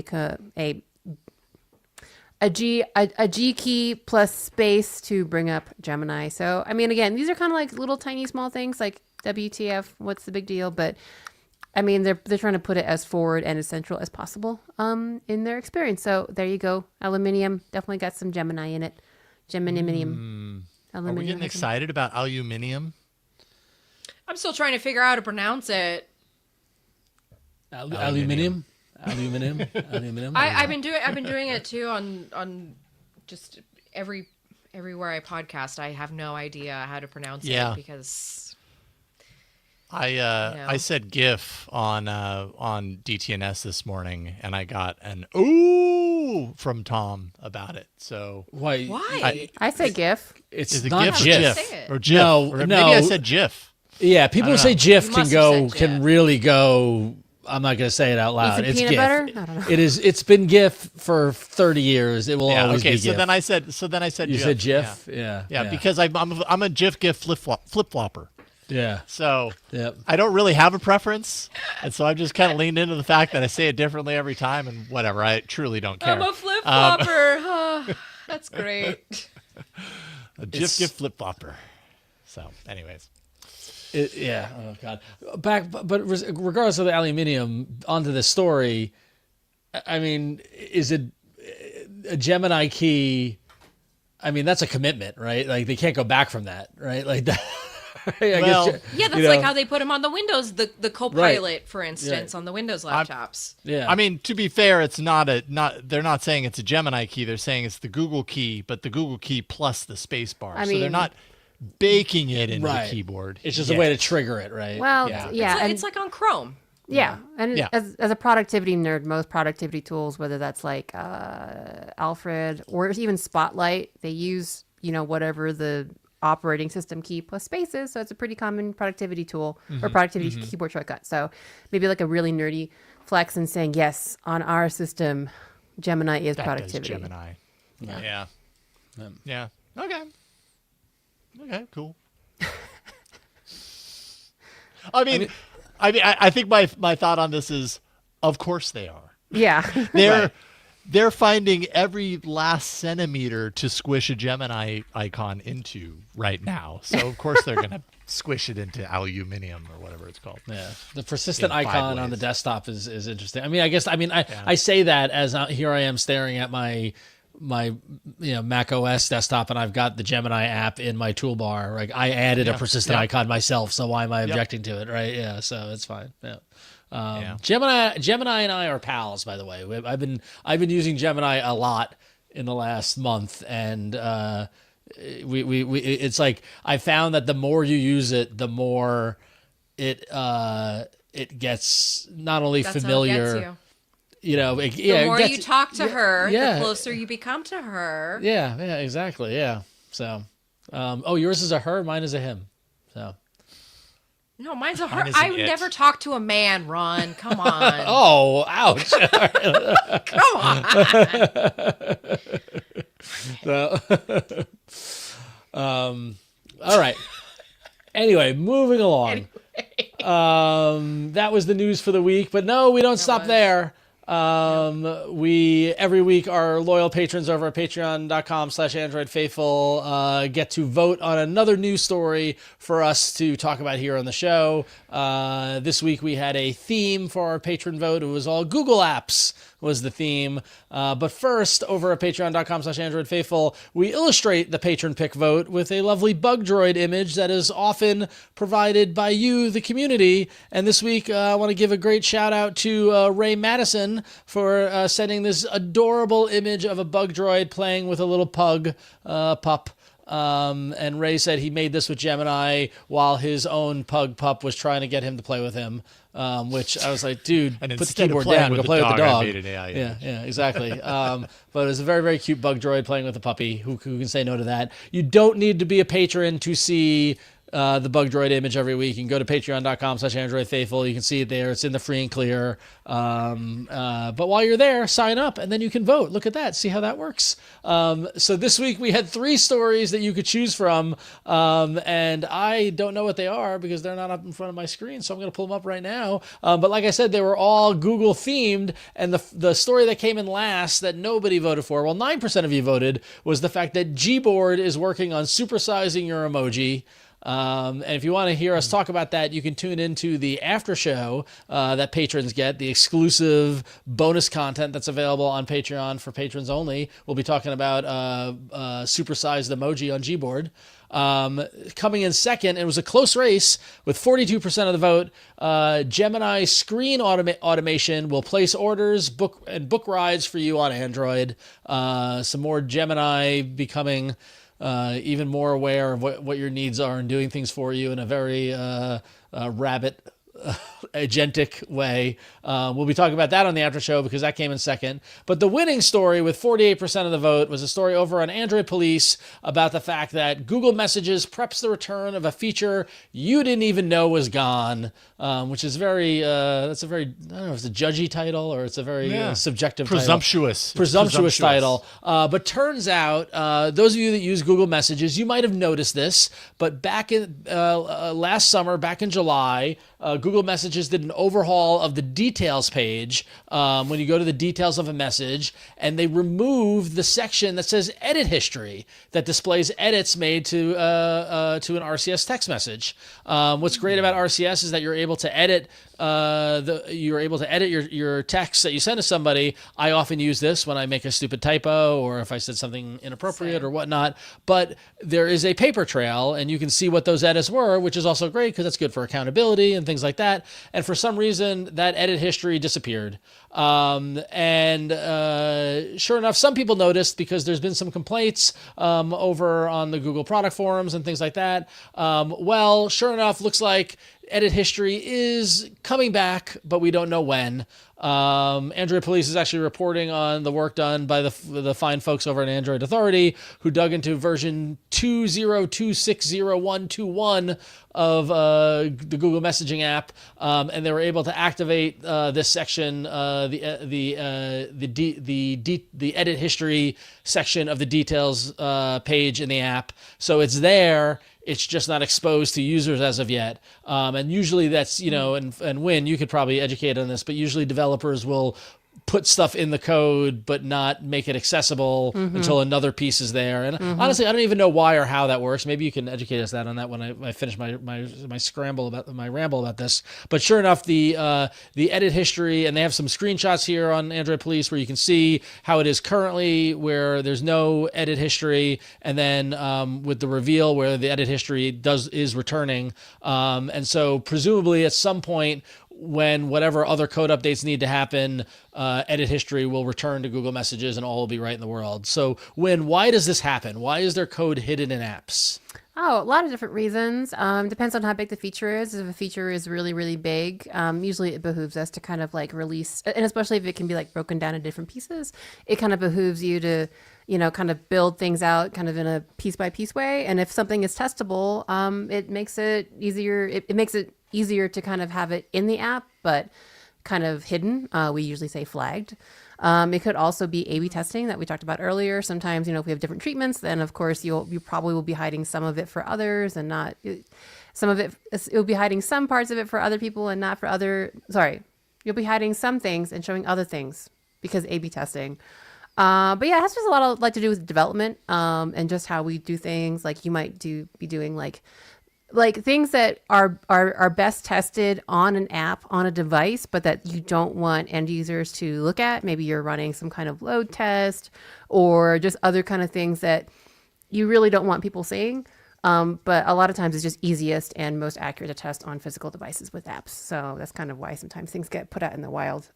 a G key plus space to bring up Gemini. So, I mean, again, these are kind of like little tiny small things like WTF, what's the big deal? But I mean, they're trying to put it as forward and as central as possible in their experience. So there you go. Aluminium definitely got some Gemini in it. Gemini-minium. Are we getting excited about aluminium? I'm still trying to figure out how to pronounce it. Aluminium. I've been doing it too on just everywhere I podcast. I have no idea how to pronounce it because I said GIF on DTNS this morning, and I got an ooh from Tom about it. So why? I say GIF. It's is not it GIF. or GIF? No, or maybe no. I said GIF. Yeah, people who say GIF You can must have said can GIF. really go. I'm not going to say it out loud. Eat some It's peanut GIF. butter? I don't know. It is. It's been GIF for 30 years. It will Yeah. always Okay. be So GIF. then I said. You You said GIF. Yeah. Because I'm a GIF flip flopper. Yeah. So Yep. I don't really have a preference, and so I've just kind of leaned into the fact that I say it differently every time, and whatever. I truly don't care. I'm a flip flopper. That's great. A GIF flip flopper. So, anyways. Yeah. Oh God. But regardless of the aluminium, onto the story. I mean, is it a Gemini key? I mean, that's a commitment, right? Like they can't go back from that, right? Like that. Yeah, that's like how they put him on the Windows, the Copilot, for instance, on the Windows laptops. Yeah. I mean, to be fair, it's they're not saying it's a Gemini key. They're saying it's the Google key, but the Google key plus the space bar. So they're not baking it into the keyboard. It's just a way to trigger it, right? Well, Yeah. It's like on Chrome. Yeah, and Yeah. As a productivity nerd, most productivity tools, whether that's like Alfred or even Spotlight, they use whatever the operating system key plus spaces. So it's a pretty common productivity tool or productivity keyboard shortcut. So maybe like a really nerdy flex and saying, yes, on our system, Gemini is That productivity. does Gemini. Yeah. Yeah. Okay. Okay. Cool. I think my thought on this is, of course they are. Yeah. They're finding every last centimeter to squish a Gemini icon into right now. So of course they're gonna squish it into aluminium or whatever it's called. Yeah, the persistent In 5 icon on the ways. desktop is interesting. I mean, I say that as here I am staring at my Mac OS desktop, and I've got the Gemini app in my toolbar. Like I added a persistent icon myself, so why am I objecting to it, right? Yeah, so it's fine. Yeah. Gemini and I are pals, by the way. I've been using Gemini a lot in the last month, and we it's like I found that the more you use it, the more it gets not only That's familiar. How it gets you. The more you talk to her, yeah. the closer you become to her. Yeah, exactly. Yeah. So, yours is a her, mine is a him. So. No, mine's a her. Mine is I an would it. never talk to a man, Ron. Come on. Oh, ouch. Come on. All right. Anyway, moving along. That was the news for the week, but no, we don't stop there. We every week our loyal patrons over at patreon.com/AndroidFaithful get to vote on another news story for us to talk about here on the show. This week we had a theme for our patron vote. It was all Google apps was the theme. But first, over at patreon.com/AndroidFaithful, we illustrate the patron pick vote with a lovely bug droid image that is often provided by you, the community. And this week, I want to give a great shout out to Ray Madison for sending this adorable image of a bug droid playing with a little pup. And Ray said he made this with Gemini while his own pug pup was trying to get him to play with him. Which I was like, dude, And put the instead of keyboard playing down, with go the play with the dog, I dog. made an AI Yeah, image. exactly. But it was a very, very cute bug droid playing with a puppy. Who can say no to that? You don't need to be a patron to see the Bug Droid image every week. You can go to patreon.com/AndroidFaithful. You can see it there. It's in the free and clear. But while you're there, sign up and then you can vote. Look at that. See how that works. So this week we had 3 stories that you could choose from. And I don't know what they are because they're not up in front of my screen. So I'm going to pull them up right now. But like I said, they were all Google themed. And the story that came in last that nobody voted for, well, 9% of you voted, was the fact that Gboard is working on supersizing your emoji. And if you want to hear us talk about that, you can tune into the after show that patrons get, the exclusive bonus content that's available on Patreon for patrons only. We'll be talking about supersized emoji on Gboard. Coming in second, it was a close race with 42% of the vote. Gemini screen automation will place orders, book rides for you on Android. Some more Gemini becoming even more aware of what your needs are and doing things for you in a very rabbit agentic way. We'll be talking about that on the after show because that came in second. But the winning story with 48% of the vote was a story over on Android Police about the fact that Google Messages preps the return of a feature you didn't even know was gone, which is very, that's a very, I don't know if it's a judgy title or it's a very subjective presumptuous title. But turns out, those of you that use Google Messages, you might have noticed this, but back in last summer, back in July, Google Messages did an overhaul of the details page when you go to the details of a message, and they removed the section that says edit history that displays edits made to an RCS text message. What's great about RCS is that you're able to edit your text that you send to somebody. I often use this when I make a stupid typo or if I said something inappropriate or whatnot, but there is a paper trail and you can see what those edits were, which is also great because that's good for accountability and things like that. And for some reason, that edit history disappeared. Sure enough, some people noticed because there's been some complaints over on the Google product forums and things like that. Well, sure enough, looks like edit history is coming back, but we don't know when. Android Police is actually reporting on the work done by the fine folks over at Android Authority who dug into version 20260.121 of the Google Messaging app, and they were able to activate this section, the edit history section of the details page in the app. So it's there. It's just not exposed to users as of yet. And usually that's, and Huyen, you could probably educate on this, but usually developers will put stuff in the code but not make it accessible until another piece is there. And honestly, I don't even know why or how that works. Maybe you can educate us that on that when I finish my ramble about this. But sure enough, the edit history, and they have some screenshots here on Android Police where you can see how it is currently, where there's no edit history, and then with the reveal where the edit history is returning. And so presumably at some point, when whatever other code updates need to happen, edit history will return to Google Messages and all will be right in the world. So why does this happen? Why is there code hidden in apps? Oh, a lot of different reasons. Depends on how big the feature is. If a feature is really, really big, usually it behooves us to kind of like release, and especially if it can be like broken down into different pieces, it kind of behooves you to, kind of build things out kind of in a piece by piece way. And if something is testable, it makes it easier. It makes it easier to kind of have it in the app, but kind of hidden. We usually say flagged. It could also be A/B testing that we talked about earlier. Sometimes, if we have different treatments, then of course you probably will be hiding some of it for others and not some of it. You'll be hiding some parts of it for other people and not for you'll be hiding some things and showing other things because A/B testing. But yeah, it has just a lot to do with development and just how we do things. Like you might be doing like things that are best tested on an app, on a device, but that you don't want end users to look at. Maybe you're running some kind of load test or just other kind of things that you really don't want people seeing. But a lot of times it's just easiest and most accurate to test on physical devices with apps. So that's kind of why sometimes things get put out in the wild.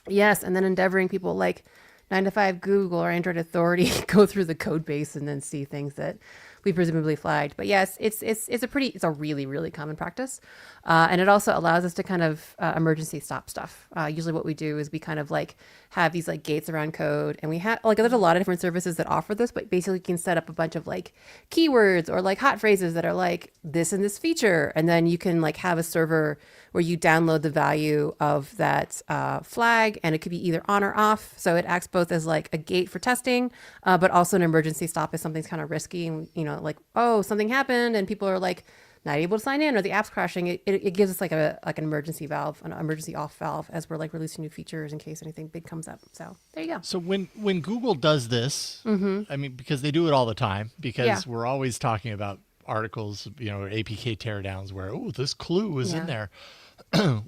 Yes, and then endeavoring people like 9to5 Google or Android Authority go through the code base and then see things that we presumably flagged. But yes, it's a really, really common practice. And it also allows us to kind of emergency stop stuff. Usually what we do is we kind of like have these like gates around code, and we have like there's a lot of different services that offer this, but basically you can set up a bunch of like keywords or like hot phrases that are like this and this feature, and then you can like have a server where you download the value of that flag, and it could be either on or off. So it acts both as like a gate for testing, but also an emergency stop if something's kind of risky, and like, oh, something happened and people are like not able to sign in or the app's crashing. It gives us like an emergency valve, an emergency off valve as we're like releasing new features in case anything big comes up. So there you go. So when Google does this, I mean, because they do it all the time, because we're always talking about articles, or APK teardowns where, oh, this clue is in there.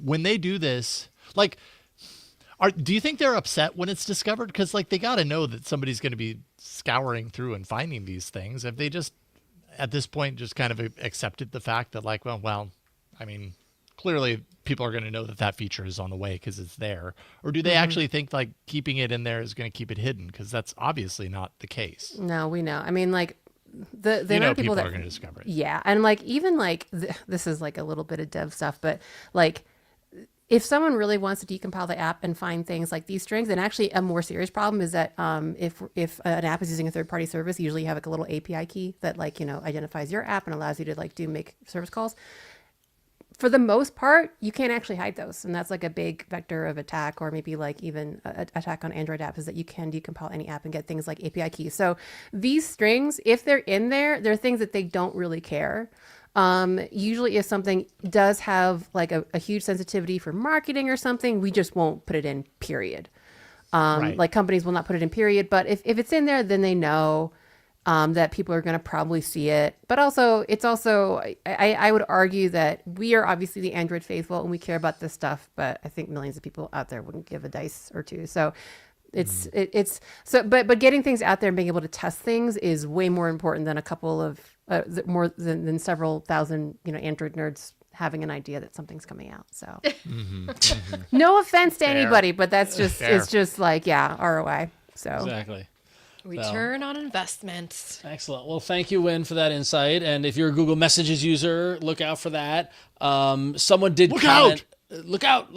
When they do this, like, do you think they're upset when it's discovered? Because like they got to know that somebody's going to be scouring through and finding these things. Have they just, at this point, just kind of accepted the fact that like, well, I mean, clearly people are going to know that feature is on the way because it's there? Or do they actually think like keeping it in there is going to keep it hidden? Because that's obviously not the case. No, we know. I mean, like the amount of people that are going to discover it. Yeah, and like even like this is like a little bit of dev stuff, but like if someone really wants to decompile the app and find things like these strings, and actually a more serious problem is that if an app is using a third-party service, usually you have like a little API key that like identifies your app and allows you to like make service calls. For the most part, you can't actually hide those, and that's like a big vector of attack, or maybe like even attack on Android apps, is that you can decompile any app and get things like API keys. So these strings, if they're in there, they're things that they don't really care. Usually if something does have like a huge sensitivity for marketing or something, we just won't put it in, period. Right. Like companies will not put it in, period. But if it's in there, then they know that people are going to probably see it. But also, I would argue that we are obviously the Android faithful and we care about this stuff, but I think millions of people out there wouldn't give a dice or two. So but getting things out there and being able to test things is way more important than a couple of more than several thousand Android nerds having an idea that something's coming out. So no offense to anybody, but that's just it's just like ROI. So Exactly. Return on investment. Excellent. Well, thank you, Wynn, for that insight. And if you're a Google Messages user, look out for that. Someone did comment. Look out.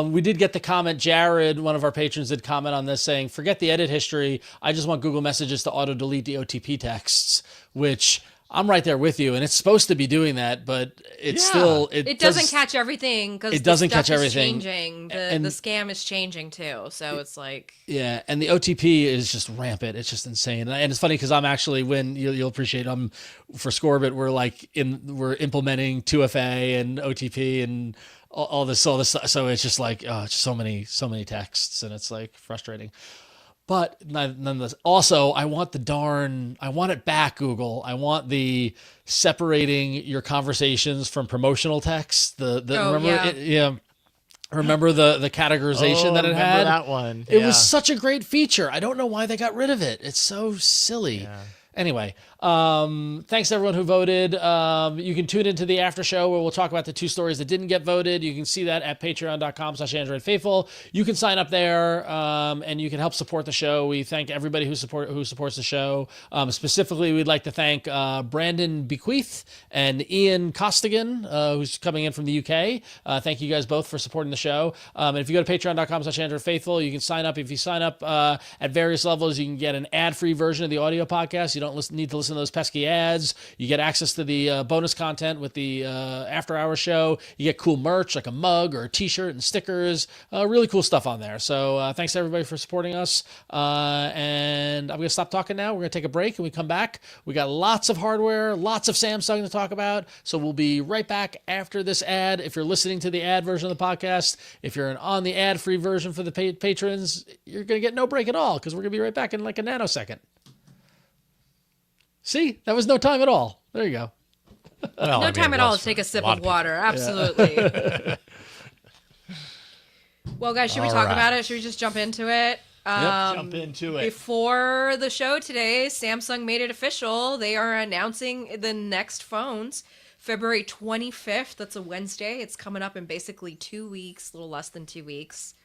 We did get the comment. Jared, one of our patrons, did comment on this saying, forget the edit history. I just want Google Messages to auto-delete the OTP texts, which I'm right there with you. And it's supposed to be doing that, but it's still... It doesn't catch everything because it doesn't catch everything. Changing. The scam is changing too. So it's like... Yeah, and the OTP is just rampant. It's just insane. And it's funny because I'm actually, when you'll appreciate, for Scorbit, we're implementing 2FA and OTP and all this stuff. So it's just like just so many texts, and it's like frustrating. But nonetheless, also I want it back, Google. I want the separating your conversations from promotional text. Remember the categorization that it had? Remember that one? It was such a great feature. I don't know why they got rid of it. It's so silly. Yeah. Anyway, thanks to everyone who voted. You can tune into the after show where we'll talk about the 2 stories that didn't get voted. You can see that at patreon.com/AndroidFaithful. You can sign up there, and you can help support the show. We thank everybody who supports the show. Specifically, we'd like to thank Brandon Bequeath and Ian Costigan, who's coming in from the UK. Thank you guys both for supporting the show. And if you go to patreon.com/AndroidFaithful, you can sign up. If you sign up at various levels, you can get an ad-free version of the audio podcast. You don't need to listen to those pesky ads. You get access to the bonus content with the after hour show. You get cool merch like a mug or a t-shirt and stickers. Really cool stuff on there. So thanks to everybody for supporting us. And I'm going to stop talking now. We're going to take a break, and we come back. We got lots of hardware, lots of Samsung to talk about. So we'll be right back after this ad. If you're listening to the ad version of the podcast, if you're on the ad-free version for the patrons, you're going to get no break at all because we're going to be right back in like a nanosecond. See, that was no time at all. There you go. Well, no time at all to take a sip of water. Absolutely. Well, guys, should we talk about it? Should we just jump into it? Jump into it. Before the show today, Samsung made it official. They are announcing the next phones. February 25th. That's a Wednesday. It's coming up in basically 2 weeks, a little less than 2 weeks.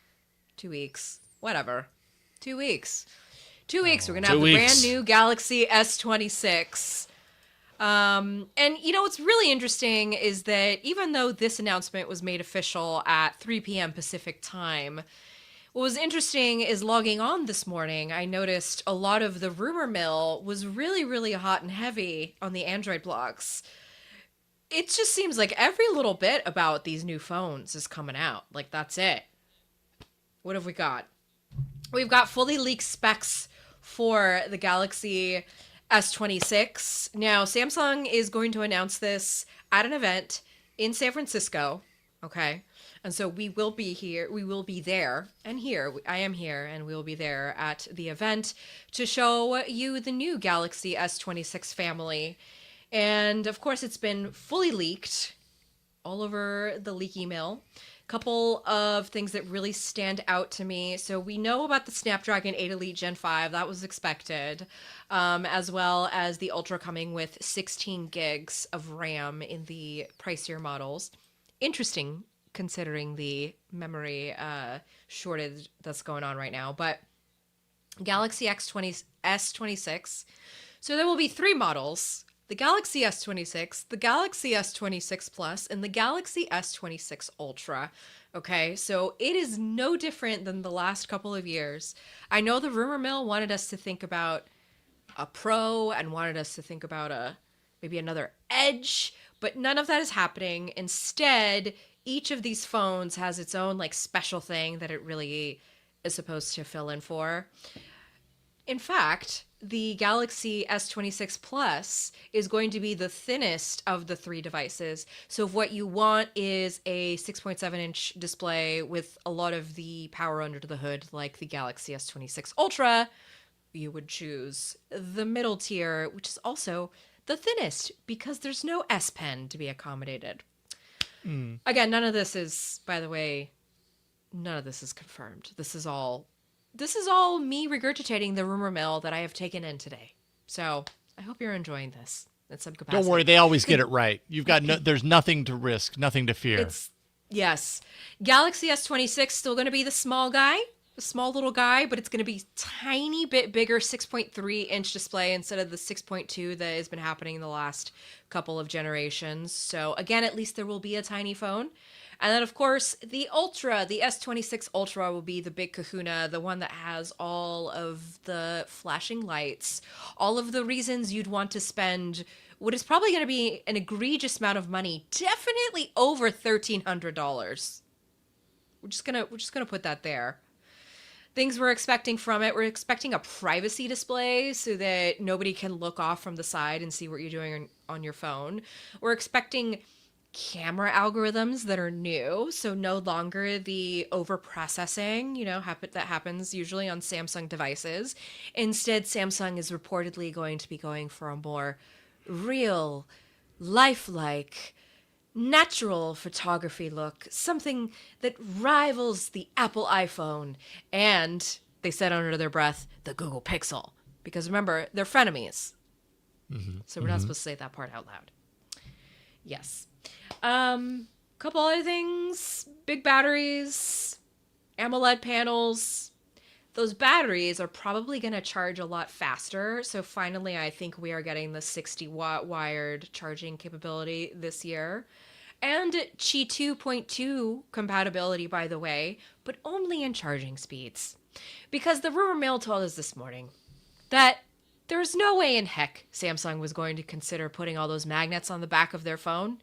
2 weeks. Whatever. 2 weeks. 2 weeks. We're going to have the brand new Galaxy S26. And what's really interesting is that even though this announcement was made official at 3 p.m. Pacific time, what was interesting is logging on this morning, I noticed a lot of the rumor mill was really, really hot and heavy on the Android blogs. It just seems like every little bit about these new phones is coming out. Like, that's it. What have we got? We've got fully leaked specs for the Galaxy S26. Now, Samsung is going to announce this at an event in San Francisco. Okay. And so we will be here. We will be there and here. I am here and we will be there at the event to show you the new Galaxy S26 family. And of course, it's been fully leaked all over the leak email. Couple of things that really stand out to me. So we know about the Snapdragon 8 Elite Gen 5. That was expected. As well as the Ultra coming with 16 gigs of RAM in the pricier models. Interesting considering the memory shortage that's going on right now. But Galaxy S26. So there will be 3 models. The Galaxy S26, the Galaxy S26 Plus, and the Galaxy S26 Ultra. Okay, so it is no different than the last couple of years. I know the rumor mill wanted us to think about a Pro and wanted us to think about maybe another Edge, but none of that is happening. Instead, each of these phones has its own special thing that it really is supposed to fill in for. In fact, the Galaxy S26 Plus is going to be the thinnest of the 3 devices. So if what you want is a 6.7-inch display with a lot of the power under the hood, like the Galaxy S26 Ultra, you would choose the middle tier, which is also the thinnest because there's no S Pen to be accommodated. Again, none of this is, by the way, none of this is confirmed. This is all me regurgitating the rumor mill that I have taken in today. So I hope you're enjoying this in some capacity. Don't worry, they always get it right. You've got there's nothing to risk, nothing to fear. Yes. Galaxy S26 still going to be the small little guy, but it's going to be tiny bit bigger 6.3-inch display instead of the 6.2 that has been happening in the last couple of generations. So again, at least there will be a tiny phone. And then, of course, the Ultra, the S26 Ultra will be the big kahuna, the one that has all of the flashing lights, all of the reasons you'd want to spend what is probably going to be an egregious amount of money, definitely over $1,300. We're just gonna put that there. Things we're expecting from it, we're expecting a privacy display so that nobody can look off from the side and see what you're doing on your phone. We're expecting camera algorithms that are new, so no longer the over-processing, that happens usually on Samsung devices. Instead, Samsung is reportedly going to be going for a more real, lifelike, natural photography look, something that rivals the Apple iPhone and, they said under their breath, the Google Pixel. Because remember, they're frenemies. So we're not supposed to say that part out loud. Yes. Couple other things, big batteries, AMOLED panels. Those batteries are probably going to charge a lot faster. So finally, I think we are getting the 60-watt wired charging capability this year. And Qi 2.2 compatibility, by the way, but only in charging speeds. Because the rumor mill told us this morning that there's no way in heck Samsung was going to consider putting all those magnets on the back of their phone.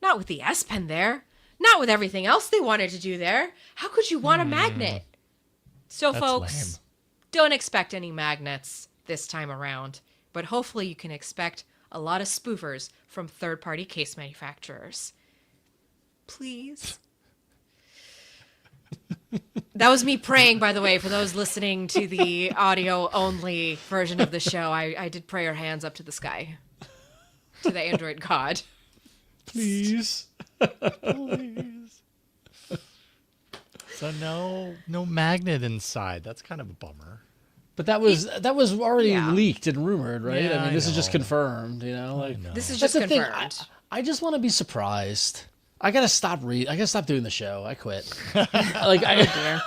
Not with the S Pen there. Not with everything else they wanted to do there. How could you want a magnet? So, That's folks, lame. Don't expect any magnets this time around. But hopefully you can expect a lot of spoofers from third-party case manufacturers. Please. That was me praying, by the way, for those listening to the audio-only version of the show. I did prayer hands up to the sky. To the Android god. Please. Please. So no magnet inside. That's kind of a bummer. But that was already Yeah. leaked and rumored, right? Yeah, I mean, I this is just know. confirmed, This is That's just the thing. confirmed. I just want to be surprised. I gotta stop doing the show. I quit. I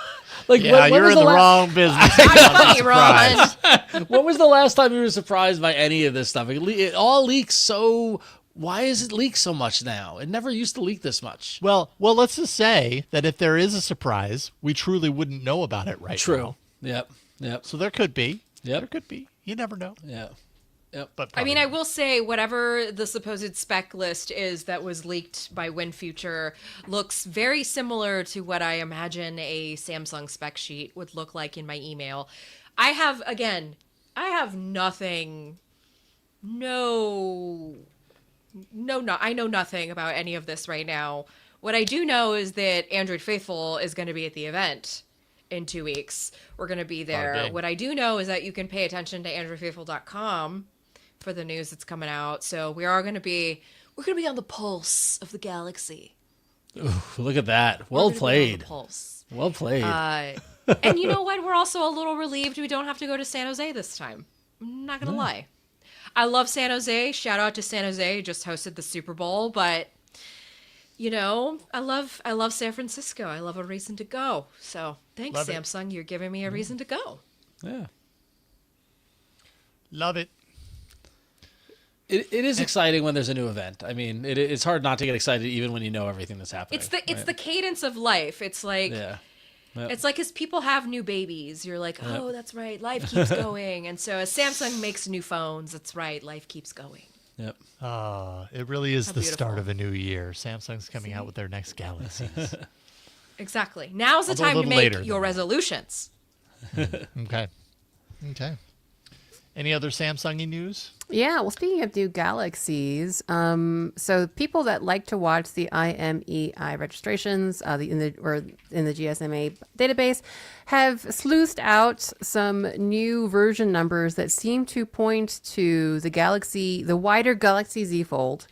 Like, Yeah, when you're was in the la- wrong business. Not funny, Ron. When was the last time you were surprised by any of this stuff? It all leaks so. Why is it leak so much now? It never used to leak this much. Well, let's just say that if there is a surprise, we truly wouldn't know about it right True. now. Yep. So there could be. Yep. There could be. You never know. Yeah. Yep. But I mean, probably I will say whatever the supposed spec list is that was leaked by WinFuture looks very similar to what I imagine a Samsung spec sheet would look like in my email. I have nothing. I know nothing about any of this right now. What I do know is that Android Faithful is going to be at the event in 2 weeks. We're going to be there. Okay. What I do know is that you can pay attention to androidfaithful.com for the news that's coming out. So we're going to be on the pulse of the Galaxy. Ooh, look at that. We're Well gonna be on played. the pulse. Well played. And you know what? We're also a little relieved we don't have to go to San Jose this time. I'm not going to lie. I love San Jose. Shout out to San Jose. Just hosted the Super Bowl, but you know, I love San Francisco. I love a reason to go. So thanks, Love it. Samsung. You're giving me a reason to go. Yeah. love it. It is exciting when there's a new event. I mean, it's hard not to get excited even when you know everything that's happening. It's the cadence of life. It's like Yeah. Yep. it's like as people have new babies, you're like, oh, that's right, life keeps going. And so as Samsung makes new phones, that's right, life keeps going. Yep. It really is How the beautiful. start of a new year. Samsung's coming out with their next Galaxies. Exactly. Now's the Although a time to little make later your than that. resolutions. Okay. Any other Samsung news? Yeah, well, speaking of new galaxies, so people that like to watch the IMEI registrations in the GSMA database have sleuthed out some new version numbers that seem to point to the wider Galaxy Z Fold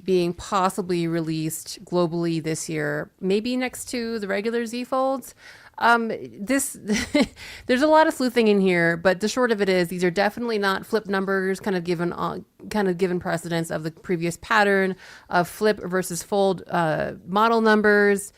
being possibly released globally this year, maybe next to the regular Z Folds. There's a lot of sleuthing in here, but the short of it is these are definitely not flip numbers, kind of given precedence of the previous pattern of flip versus fold model numbers,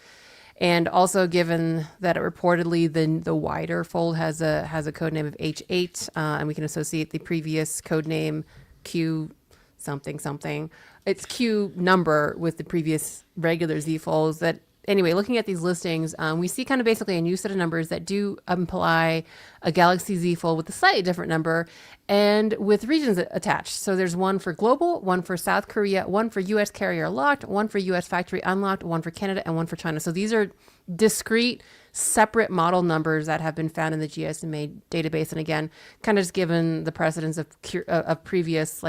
and also given that it reportedly the wider fold has a code name of H8, and we can associate the previous code name Q something something. It's Q number with the previous regular Z folds that. Anyway, looking at these listings, we see kind of basically a new set of numbers that do imply a Galaxy Z Fold with a slightly different number and with regions attached. So there's one for global, one for South Korea, one for U.S. carrier locked, one for U.S. factory unlocked, one for Canada, and one for China. So these are discrete, separate model numbers that have been found in the GSMA database. And again, kind of just given the precedence of previous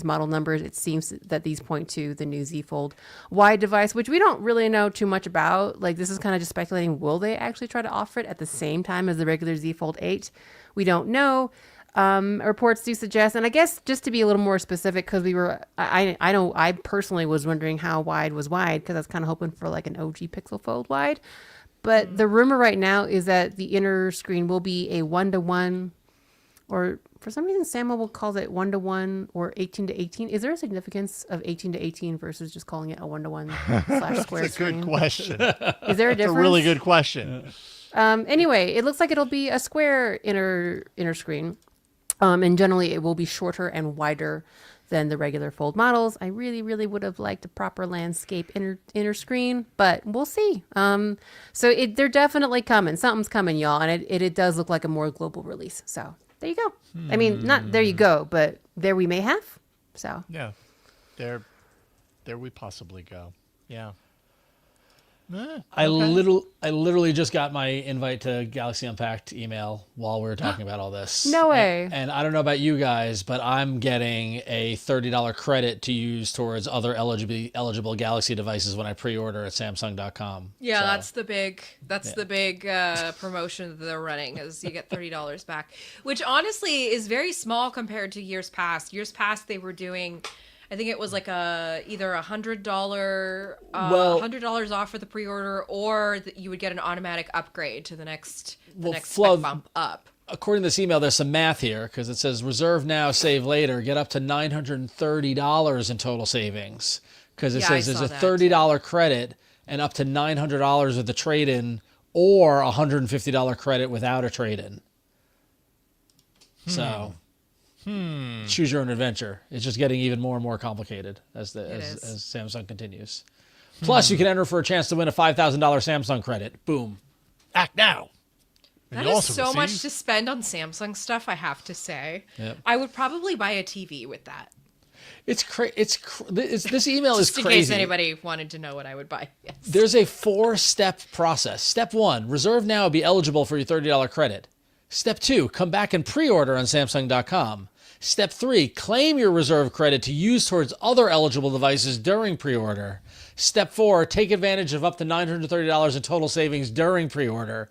model numbers, it seems that these point to the new Z Fold wide device, which we don't really know too much about. Like, this is kind of just speculating. Will they actually try to offer it at the same time as the regular Z Fold 8? We don't know. Reports do suggest, and I guess just to be a little more specific, because I know I personally was wondering how wide was wide, because I was kind of hoping for like an OG Pixel Fold wide. But the rumor right now is that the inner screen will be a 1:1, or for some reason Sam Mobile calls it 1:1 or 18:18. Is there a significance of 18:18 versus just calling it a 1:1 / square That's a screen? good question. Is there a It's a difference? really good question. Anyway, it looks like it'll be a square inner screen. And generally it will be shorter and wider than the regular Fold models. I really, really would have liked a proper landscape inner screen, but we'll see. So they're definitely coming. Something's coming, y'all. And it does look like a more global release. So there you go. I mean, not there you go, but there we may have. So Yeah. There we possibly go. Yeah. I literally just got my invite to Galaxy Unpacked email while we were talking about all this. No way. And I don't know about you guys, but I'm getting a $30 credit to use towards other eligible Galaxy devices when I pre-order at Samsung.com. Yeah, So, that's the big promotion that they're running, is you get $30 back, which honestly is very small compared to years past. Years past they were doing, I think it was like either $100 off for the pre-order, or that you would get an automatic upgrade to the next spec bump up. According to this email, there's some math here, because it says reserve now, save later, get up to $930 in total savings. Because it Yeah, I says there's saw a that. $30 credit and up to $900 with the trade-in or a $150 credit without a trade-in. So choose your own adventure. It's just getting even more and more complicated as Samsung continues. Plus, you can enter for a chance to win a $5,000 Samsung credit. Boom. Act now. And That you is also so much receive- to spend on Samsung stuff, I have to say. Yep. I would probably buy a TV with that. This email is Just in crazy. case anybody wanted to know what I would buy. Yes. There's a 4-step process. Step 1, reserve now, be eligible for your $30 credit. Step 2, come back and pre-order on Samsung.com. Step 3, claim your reserve credit to use towards other eligible devices during pre-order. Step 4, take advantage of up to $930 in total savings during pre-order.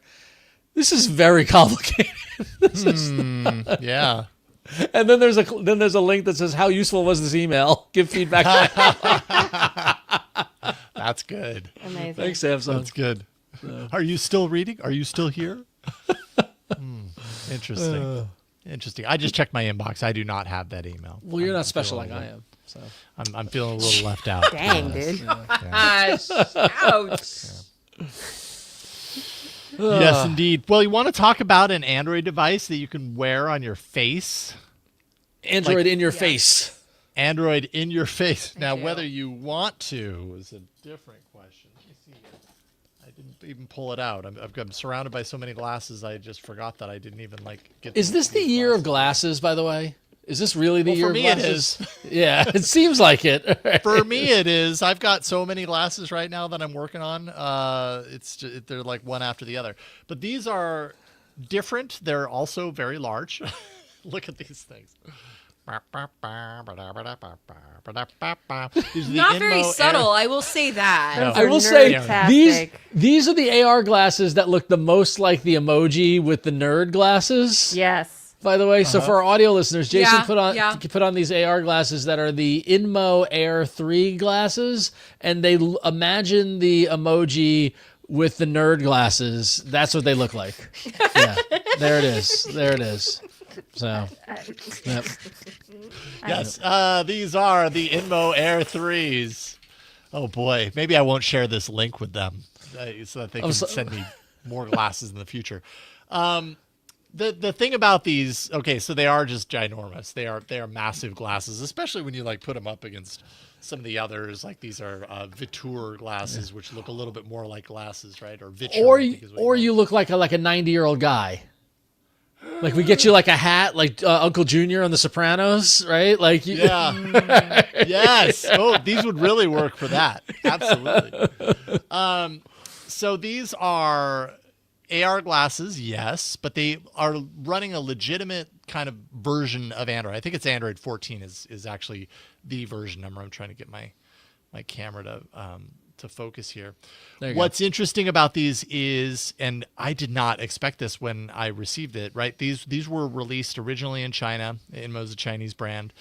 This is very complicated. Yeah. And then there's a link that says, how useful was this email? Give feedback. That's good. Amazing. Thanks, Samsung. That's good. Are you still reading? Are you still here? Interesting. Interesting. I just checked my inbox. I do not have that email. Well, you're I'm not special like feeling I am. So I'm feeling a little left out. Dang, dude. Gosh. Ouch. Yes, indeed. Well, you want to talk about an Android device that you can wear on your face? Android in your face. Android in your face. Now, do. whether you want to is a different question. Let me see here. I didn't even pull it out. I'm surrounded by so many glasses. I just forgot that I didn't even get. Is this the year of glasses, by the way? Is this really the Well, year for of me it glasses? Yeah, it seems like it. For me, it is. I've got so many glasses right now that I'm working on. They're like one after the other. But these are different. They're also very large. Look at these things. These are the Not very Inmo subtle, I will say that. No. I will say Nerdtastic. these are the AR glasses that look the most like the emoji with the nerd glasses. Yes. By the way, so for our audio listeners, Jason Yeah, put on these AR glasses that are the Inmo Air 3 glasses, and they imagine the emoji with the nerd glasses. That's what they look like. Yeah, there it is. There it is. So, yep. Yes, these are the Inmo Air 3s. Oh boy, maybe I won't share this link with them so that they can send me more glasses in the future. The thing about these, okay, so they are just ginormous. They are massive glasses, especially when you put them up against some of the others. Like these are Vitour glasses, which look a little bit more like glasses, right? Or Vitour. Or you look like a 90-year-old guy. Like we get you like a hat, like Uncle Junior on The Sopranos, right? Like yeah, yes. Oh, these would really work for that. Absolutely. So these are AR glasses, yes, but they are running a legitimate kind of version of Android. I think it's Android 14 is actually the version number. I'm trying to get my camera to focus here. What's interesting about these is, and I did not expect this when I received it, right? These were released originally in China. Inmo's a Chinese brand.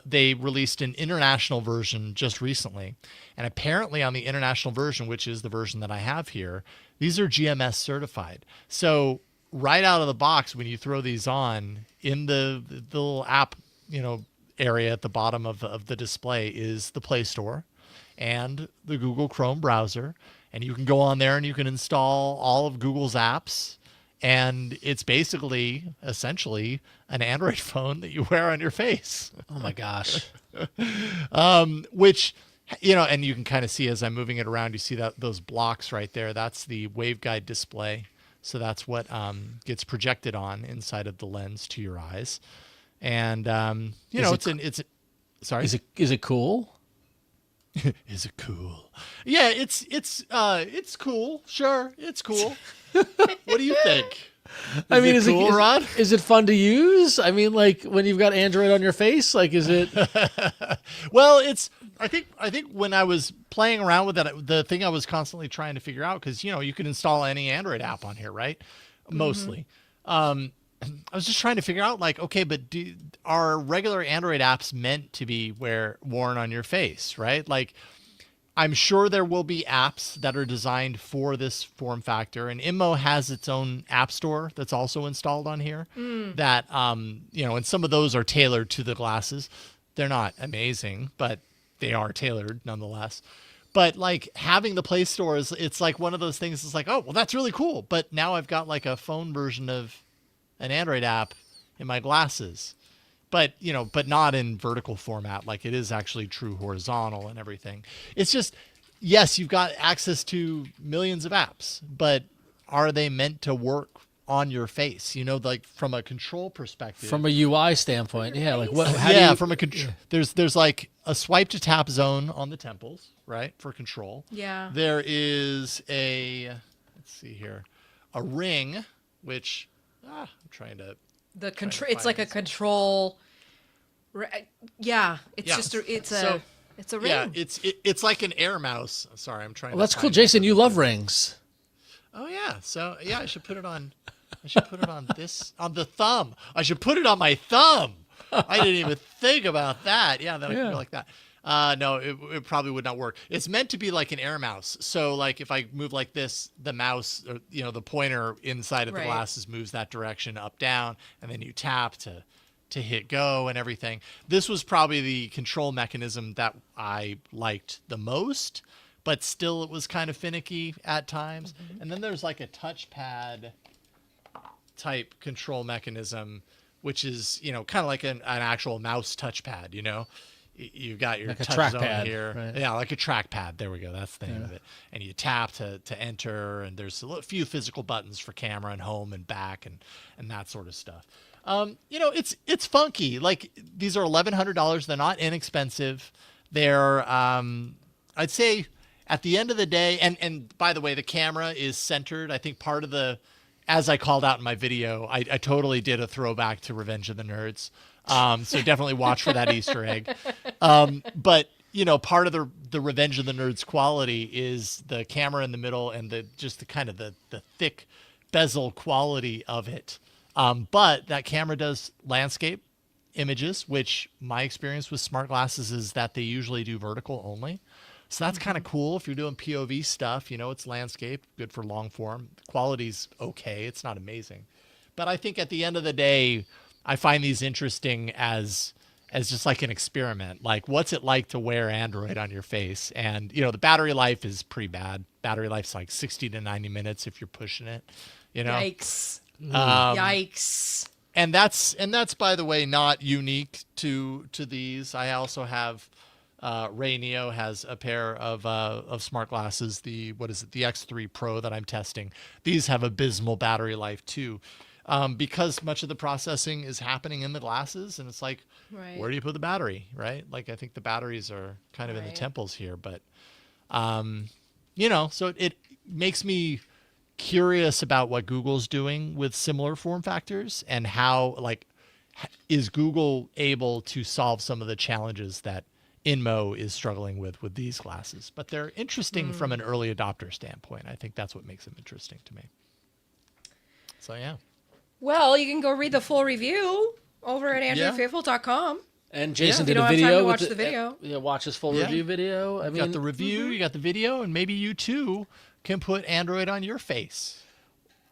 They released an international version just recently. And apparently on the international version, which is the version that I have here, these are GMS certified. So right out of the box, when you throw these on, in the little app, area at the bottom of the display is the Play Store and the Google Chrome browser. And you can go on there and you can install all of Google's apps. And it's essentially an Android phone that you wear on your face. oh my gosh. Which, and you can kind of see as I'm moving it around, you see those blocks right there. That's the waveguide display. So that's what gets projected on inside of the lens to your eyes. And, sorry. Is it cool? Is it cool? Yeah, it's cool. Sure, it's cool. What do you think? Is it cool, Ron? Is it fun to use? I mean, like when you've got Android on your face, like is it? Well, I think when I was playing around with that, the thing I was constantly trying to figure out, because you can install any Android app on here, right? Mostly. I was just trying to figure out, okay, but are regular Android apps meant to be worn on your face, right? Like, I'm sure there will be apps that are designed for this form factor, and Inmo has its own app store that's also installed on here. That and some of those are tailored to the glasses. They're not amazing, but they are tailored nonetheless. But like having the Play Store is, it's like one of those things. It's like, oh, well, that's really cool. But now I've got like a phone version of an Android app in my glasses, but but not in vertical format. Like it is actually true horizontal and everything. It's just, yes, you've got access to millions of apps, but are they meant to work on your face? Like from a control perspective, From a UI standpoint, yeah. Like what? from a control, there's like a swipe to tap zone on the temples, right, for control. Yeah. There is let's see here, a ring, which I'm trying to. The control. It's like a control. Yeah. It's just it's a ring. Yeah, it's like an air mouse. Sorry, I'm trying. Well, that's cool, Jason. You love rings. Oh yeah, so yeah, I should put it on. I should put it on on the thumb. I should put it on my thumb. I didn't even think about that. Yeah, then I could go like that. No, it probably would not work. It's meant to be like an air mouse. So like if I move like this, the mouse, or the pointer inside of the glasses moves that direction, up, down, and then you tap to hit go and everything. This was probably the control mechanism that I liked the most, but still it was kind of finicky at times. Mm-hmm. And then there's like a touchpad type control mechanism, which is, kind of like an actual mouse touchpad, You've got your like touch zone trackpad, here. right? Yeah, like a trackpad. There we go. That's the name of it. And you tap to enter, and there's a few physical buttons for camera and home and back and that sort of stuff. It's funky. Like these are $1,100. They're not inexpensive. They're I'd say at the end of the day, and by the way, the camera is centered. I think part of as I called out in my video, I totally did a throwback to Revenge of the Nerds. So definitely watch for that Easter egg. But part of the Revenge of the Nerds quality is the camera in the middle and the kind of the thick bezel quality of it. But that camera does landscape images, which my experience with smart glasses is that they usually do vertical only. So that's kind of cool. If you're doing POV stuff, it's landscape, good for long form. The quality's okay. It's not amazing. But I think at the end of the day, I find these interesting as just like an experiment. Like, what's it like to wear Android on your face? And, the battery life is pretty bad. Battery life's like 60 to 90 minutes if you're pushing it, Yikes. Yikes. And that's, by the way, not unique to these. I also have... Ray Neo has a pair of smart glasses, the X3 Pro that I'm testing. These have abysmal battery life too, because much of the processing is happening in the glasses, and it's like, where do you put the battery, right? Like I think the batteries are kind of in the temples here, but so it makes me curious about what Google's doing with similar form factors and how, like, is Google able to solve some of the challenges that Inmo is struggling with these glasses. But they're interesting from an early adopter standpoint. I think that's what makes them interesting to me. So, yeah. Well, you can go read the full review over at androidfaithful.com. And Jason If you did don't a have video. time to watch the video. Watch his full review video. You got the review, you got the video, and maybe you too can put Android on your face.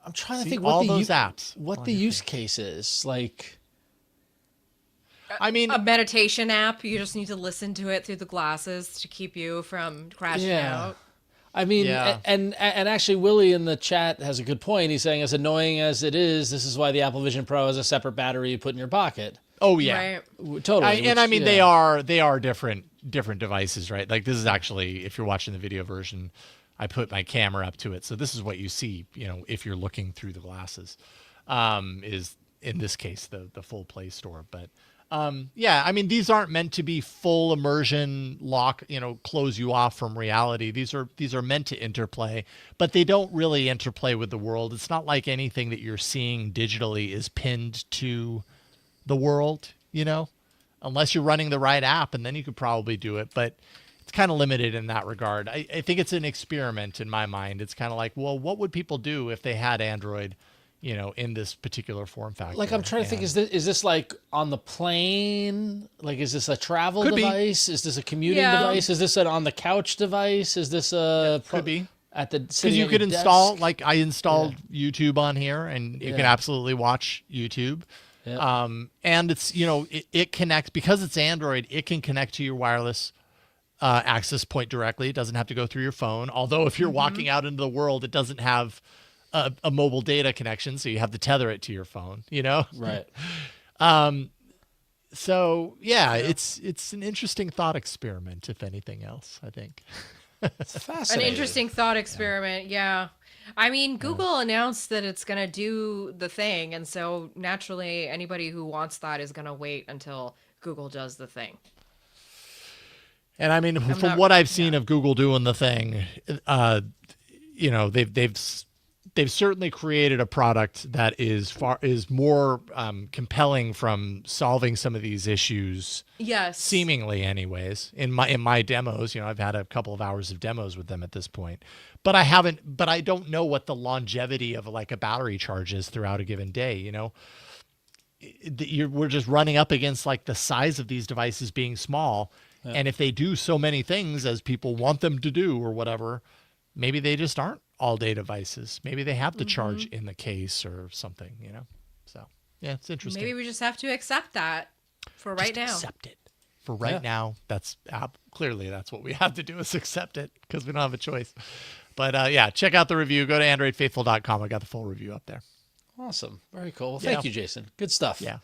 I'm trying to think all those apps. What the use case is. Like, I mean, a meditation app. You just need to listen to it through the glasses to keep you from crashing out. I mean, and actually, Willie in the chat has a good point. He's saying, as annoying as it is, this is why the Apple Vision Pro has a separate battery you put in your pocket. Oh yeah, right. Totally. They are different devices, right? Like this is actually, if you're watching the video version, I put my camera up to it, so this is what you see. If you're looking through the glasses, is in this case the full Play Store, but. I mean, these aren't meant to be full immersion lock, close you off from reality. These are meant to interplay, but they don't really interplay with the world. It's not like anything that you're seeing digitally is pinned to the world, unless you're running the right app, and then you could probably do it, but it's kind of limited in that regard. I think it's an experiment in my mind. It's kind of like, well, what would people do if they had Android in this particular form factor? Like, I'm trying to think, is this like on the plane? Like, is this a travel device? Is this a commuting device? Is this an on the couch device? Is this could be at the because you could install, like I installed YouTube on here, and you can absolutely watch YouTube. Yep. And it's it connects, because it's Android. It can connect to your wireless access point directly. It doesn't have to go through your phone. Although if you're walking out into the world, it doesn't have a mobile data connection, so you have to tether it to your phone, you know? Right. So yeah, it's an interesting thought experiment, if anything else, I think. It's An fascinating. interesting thought experiment. Yeah. I mean, Google announced that it's going to do the thing. And so naturally, anybody who wants that is going to wait until Google does the thing. And I mean, from not- what I've seen of Google doing the thing, you know, they've certainly created a product that is more compelling from solving some of these issues. Yes. Seemingly, anyways. In my demos, you know, I've had a couple of hours of demos with them at this point, but I don't know what the longevity of like a battery charge is throughout a given day. You know, we're just running up against like the size of these devices being small. And if they do so many things as people want them to do or whatever, maybe they just aren't all-day devices. Maybe they have to charge in the case or something, you know? So, yeah, it's interesting. Maybe we just have to accept that for right now. Accept it. For right now, that's clearly that's what we have to do is accept it because we don't have a choice. But, yeah, check out the review. Go to AndroidFaithful.com. I got the full review up there. Awesome. Very cool. Well, thank you, Jason. Good stuff. Yeah.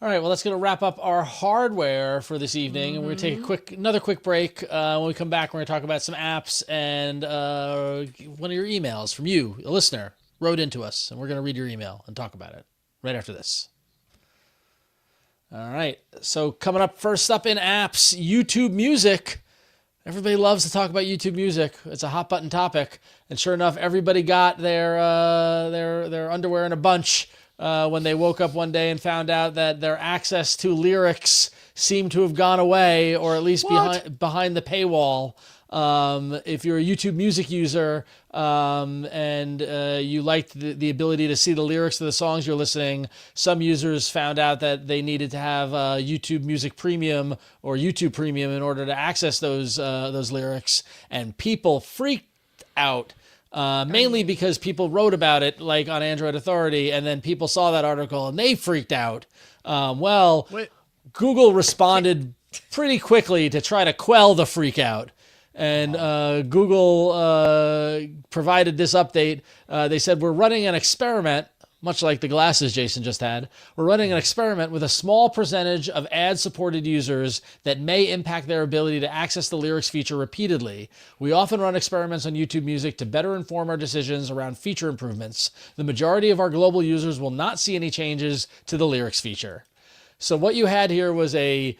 All right, well, that's going to wrap up our hardware for this evening, and we're going to take another quick break. When we come back, we're going to talk about some apps and one of your emails from you, a listener, wrote into us, and we're going to read your email and talk about it right after this. All right, so coming up first up in apps, YouTube Music. Everybody loves to talk about YouTube Music. It's a hot button topic, and sure enough, everybody got their underwear in a bunch. When they woke up one day and found out that their access to lyrics seemed to have gone away, or at least behind the paywall. If you're a YouTube Music user and you liked the ability to see the lyrics to the songs you're listening, some users found out that they needed to have YouTube Music Premium or YouTube Premium in order to access those lyrics, and people freaked out. Mainly because people wrote about it, like on Android Authority, and then people saw that article and they freaked out. Google responded pretty quickly to try to quell the freak out. And Google provided this update. They said, we're running an experiment, much like the glasses Jason just had. We're running an experiment with a small percentage of ad-supported users that may impact their ability to access the lyrics feature repeatedly. We often run experiments on YouTube Music to better inform our decisions around feature improvements. The majority of our global users will not see any changes to the lyrics feature. So what you had here was a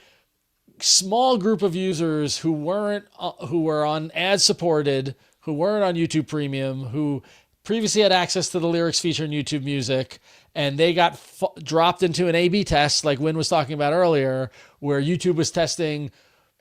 small group of users who were on ad-supported, who weren't on YouTube Premium, who previously had access to the lyrics feature in YouTube Music, and they got dropped into an A/B test like Wynn was talking about earlier, where YouTube was testing,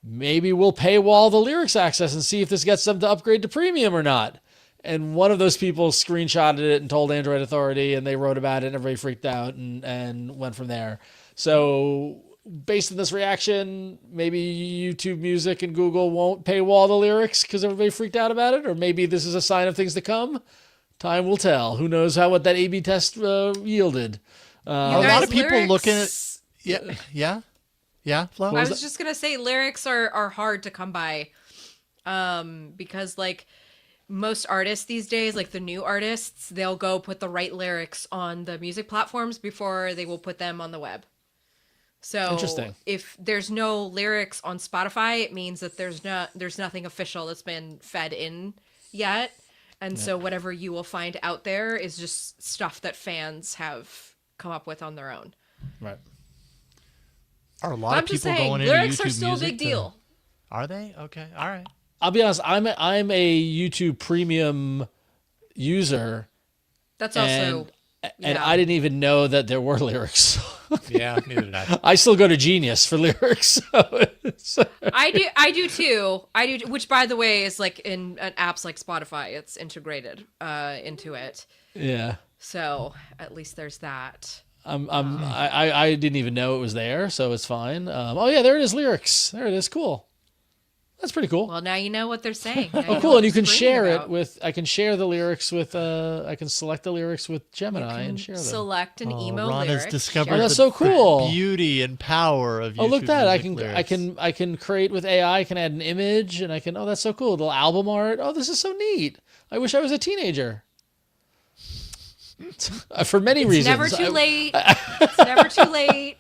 maybe we'll paywall the lyrics access and see if this gets them to upgrade to Premium or not. And one of those people screenshotted it and told Android Authority, and they wrote about it, and everybody freaked out and went from there. So based on this reaction, maybe YouTube Music and Google won't paywall the lyrics because everybody freaked out about it, or maybe this is a sign of things to come. Time will tell. Who knows what that A/B test yielded? A lot of people looking at Flo? I was just gonna say lyrics are hard to come by, because like most artists these days, like the new artists, they'll go put the right lyrics on the music platforms before they will put them on the web. So interesting. If there's no lyrics on Spotify, it means that there's nothing official that's been fed in yet. And so whatever you will find out there is just stuff that fans have come up with on their own. Right. Are a lot of people going into lyrics YouTube are still a Music big deal. Are they? Okay. All right. I'll be honest. I'm a YouTube Premium user. That's also and I didn't even know that there were lyrics. Yeah, neither did I. I still go to Genius for lyrics. I do too. Which, by the way, is like in apps like Spotify. It's integrated into it. Yeah. So at least there's that. I didn't even know it was there, so it's fine. Oh yeah, there it is. Lyrics. There it is. Cool. That's pretty cool. Well, now you know what they're saying. Now you Oh, know cool! what And you they're can share screaming it about. with. I can share the lyrics with. I can select the lyrics with You Gemini can and share them. select an emo Ron lyric. has discovered Oh, the that's so cool. beauty and power of YouTube Oh, look that! music lyrics. I can create with AI. I can add an image, and I can. Oh, that's so cool! Little album art. Oh, this is so neat. I wish I was a teenager. For many It's reasons. never too late. It's never too late.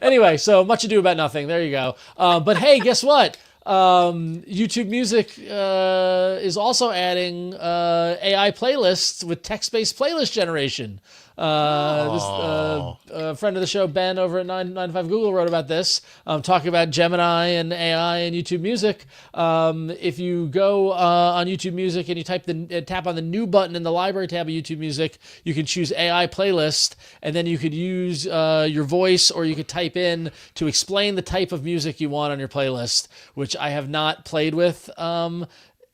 Anyway, so Much Ado About Nothing. There you go. But hey, guess what? YouTube Music is also adding AI playlists with text-based playlist generation. A friend of the show, Ben, over at 995 Google, wrote about this, talking about Gemini and AI and YouTube Music. If you go on YouTube Music and you tap on the new button in the library tab of YouTube Music, you can choose AI playlist, and then you could use your voice, or you could type in to explain the type of music you want on your playlist, which I have not played with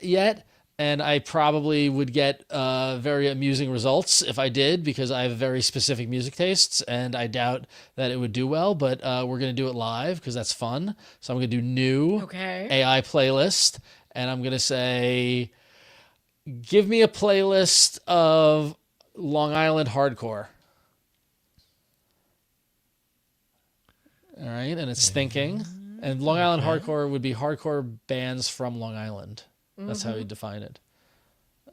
yet. And I probably would get very amusing results if I did, because I have very specific music tastes, and I doubt that it would do well. But we're going to do it live because that's fun. So I'm going to do new AI playlist, and I'm going to say, give me a playlist of Long Island hardcore. All right, and it's thinking. And Long Island hardcore would be hardcore bands from Long Island. That's how you define it.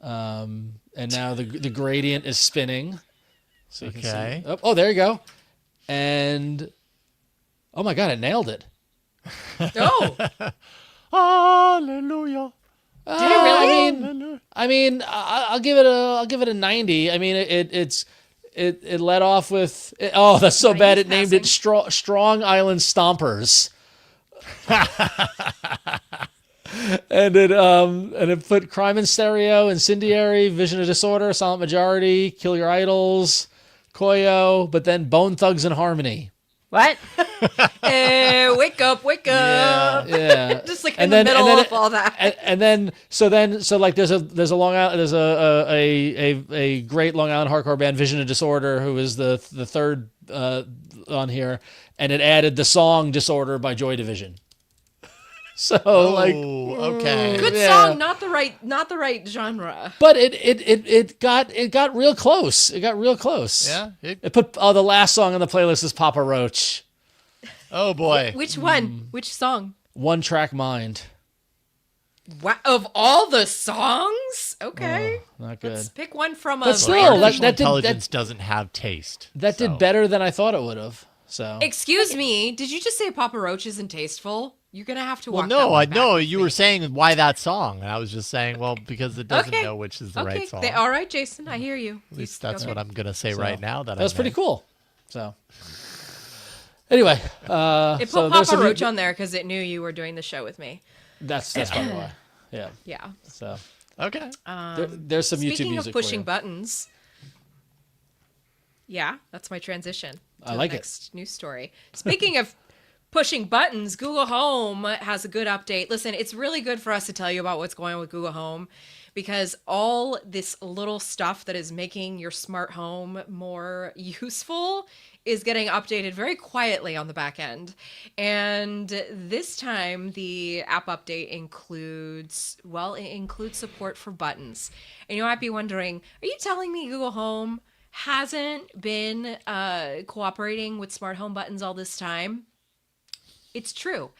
And now the gradient is spinning. So you can see. Oh, there you go. And oh my God, it nailed it. Oh, Hallelujah. did it really? I mean, I'll give it a 90. I mean, it led off with that's so bad. It named it Strong Island Stompers. And it put Crime in Stereo, Incendiary, Vision of Disorder, Silent Majority, Kill Your Idols, Koyo, but then Bone Thugs and Harmony. What? Wake up. Yeah. Just like in the middle of all that. So there's a Long Island, there's a great Long Island hardcore band, Vision of Disorder, who is the third on here, and it added the song Disorder by Joy Division. So okay. Good song, not the right genre. But it got real close. It got real close. Yeah. It put the last song on the playlist is Papa Roach. Oh boy. Which one? Which song? One Track Mind. Wow, of all the songs? Okay. Not good. Let's pick one from But a still, random- that Intelligence doesn't have taste. That did better than I thought it would have. So Excuse me, did you just say Papa Roach isn't tasteful? You're gonna have to walk. Well, no, that I one back know with you me. were saying why that song, and I was just saying, well, because it doesn't know which is the right song. All right, Jason, I hear you. At least that's what I'm gonna say right now. That was pretty cool. So anyway, It put Papa Roach on there because it knew you were doing the show with me. That's probably why. Yeah. Yeah. So Okay. there's some YouTube Speaking music of pushing for you. buttons. Yeah, that's my transition. I like the it. next news story. Speaking of pushing buttons, Google Home has a good update. Listen, it's really good for us to tell you about what's going on with Google Home, because all this little stuff that is making your smart home more useful is getting updated very quietly on the back end. And this time the app update includes support for buttons. And you might be wondering, are you telling me Google Home hasn't been cooperating with smart home buttons all this time? It's true.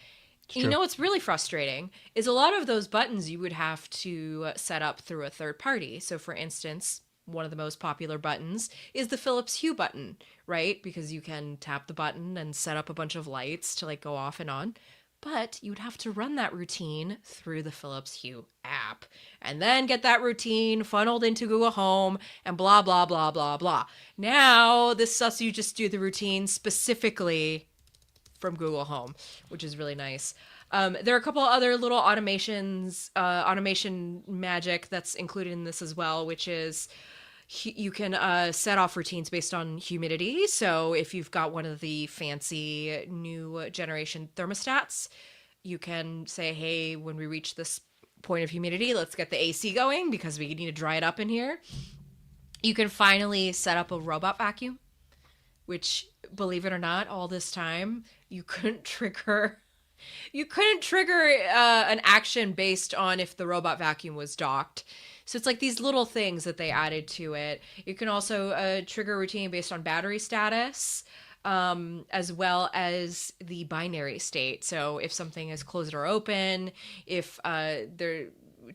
You know what's really frustrating is a lot of those buttons you would have to set up through a third party. So for instance, one of the most popular buttons is the Philips Hue button, right? Because you can tap the button and set up a bunch of lights to like go off and on. But you'd have to run that routine through the Philips Hue app and then get that routine funneled into Google Home and blah, blah, blah, blah, blah. Now, this lets you just do the routine specifically from Google Home, which is really nice. There are a couple other little automations, automation magic that's included in this as well, which is you can set off routines based on humidity. So if you've got one of the fancy new generation thermostats, you can say, hey, when we reach this point of humidity, let's get the AC going because we need to dry it up in here. You can finally set up a robot vacuum, which, believe it or not, all this time you couldn't trigger You couldn't trigger an action based on if the robot vacuum was docked. So it's like these little things that they added to it. You can also trigger a routine based on battery status, as well as the binary state. So if something is closed or open, if there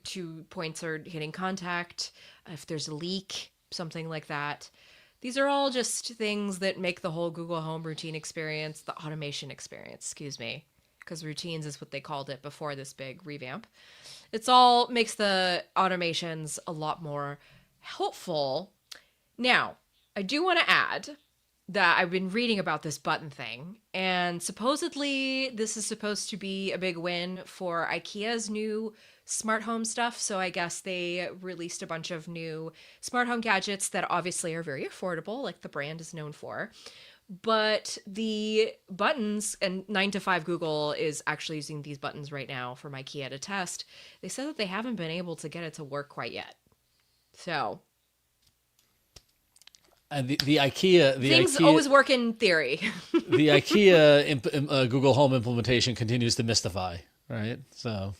2 points are hitting contact, if there's a leak, something like that. These are all just things that make the whole Google Home routine experience, the automation experience, excuse me, because routines is what they called it before this big revamp. It's all makes the automations a lot more helpful. Now, I do want to add that I've been reading about this button thing, and supposedly this is supposed to be a big win for IKEA's new smart home stuff. So I guess they released a bunch of new smart home gadgets that obviously are very affordable, like the brand is known for. But the buttons, and 9 to 5 Google is actually using these buttons right now from IKEA to test. They said that they haven't been able to get it to work quite yet. So And the IKEA, things always work in theory. the IKEA Google Home implementation continues to mystify, right? So,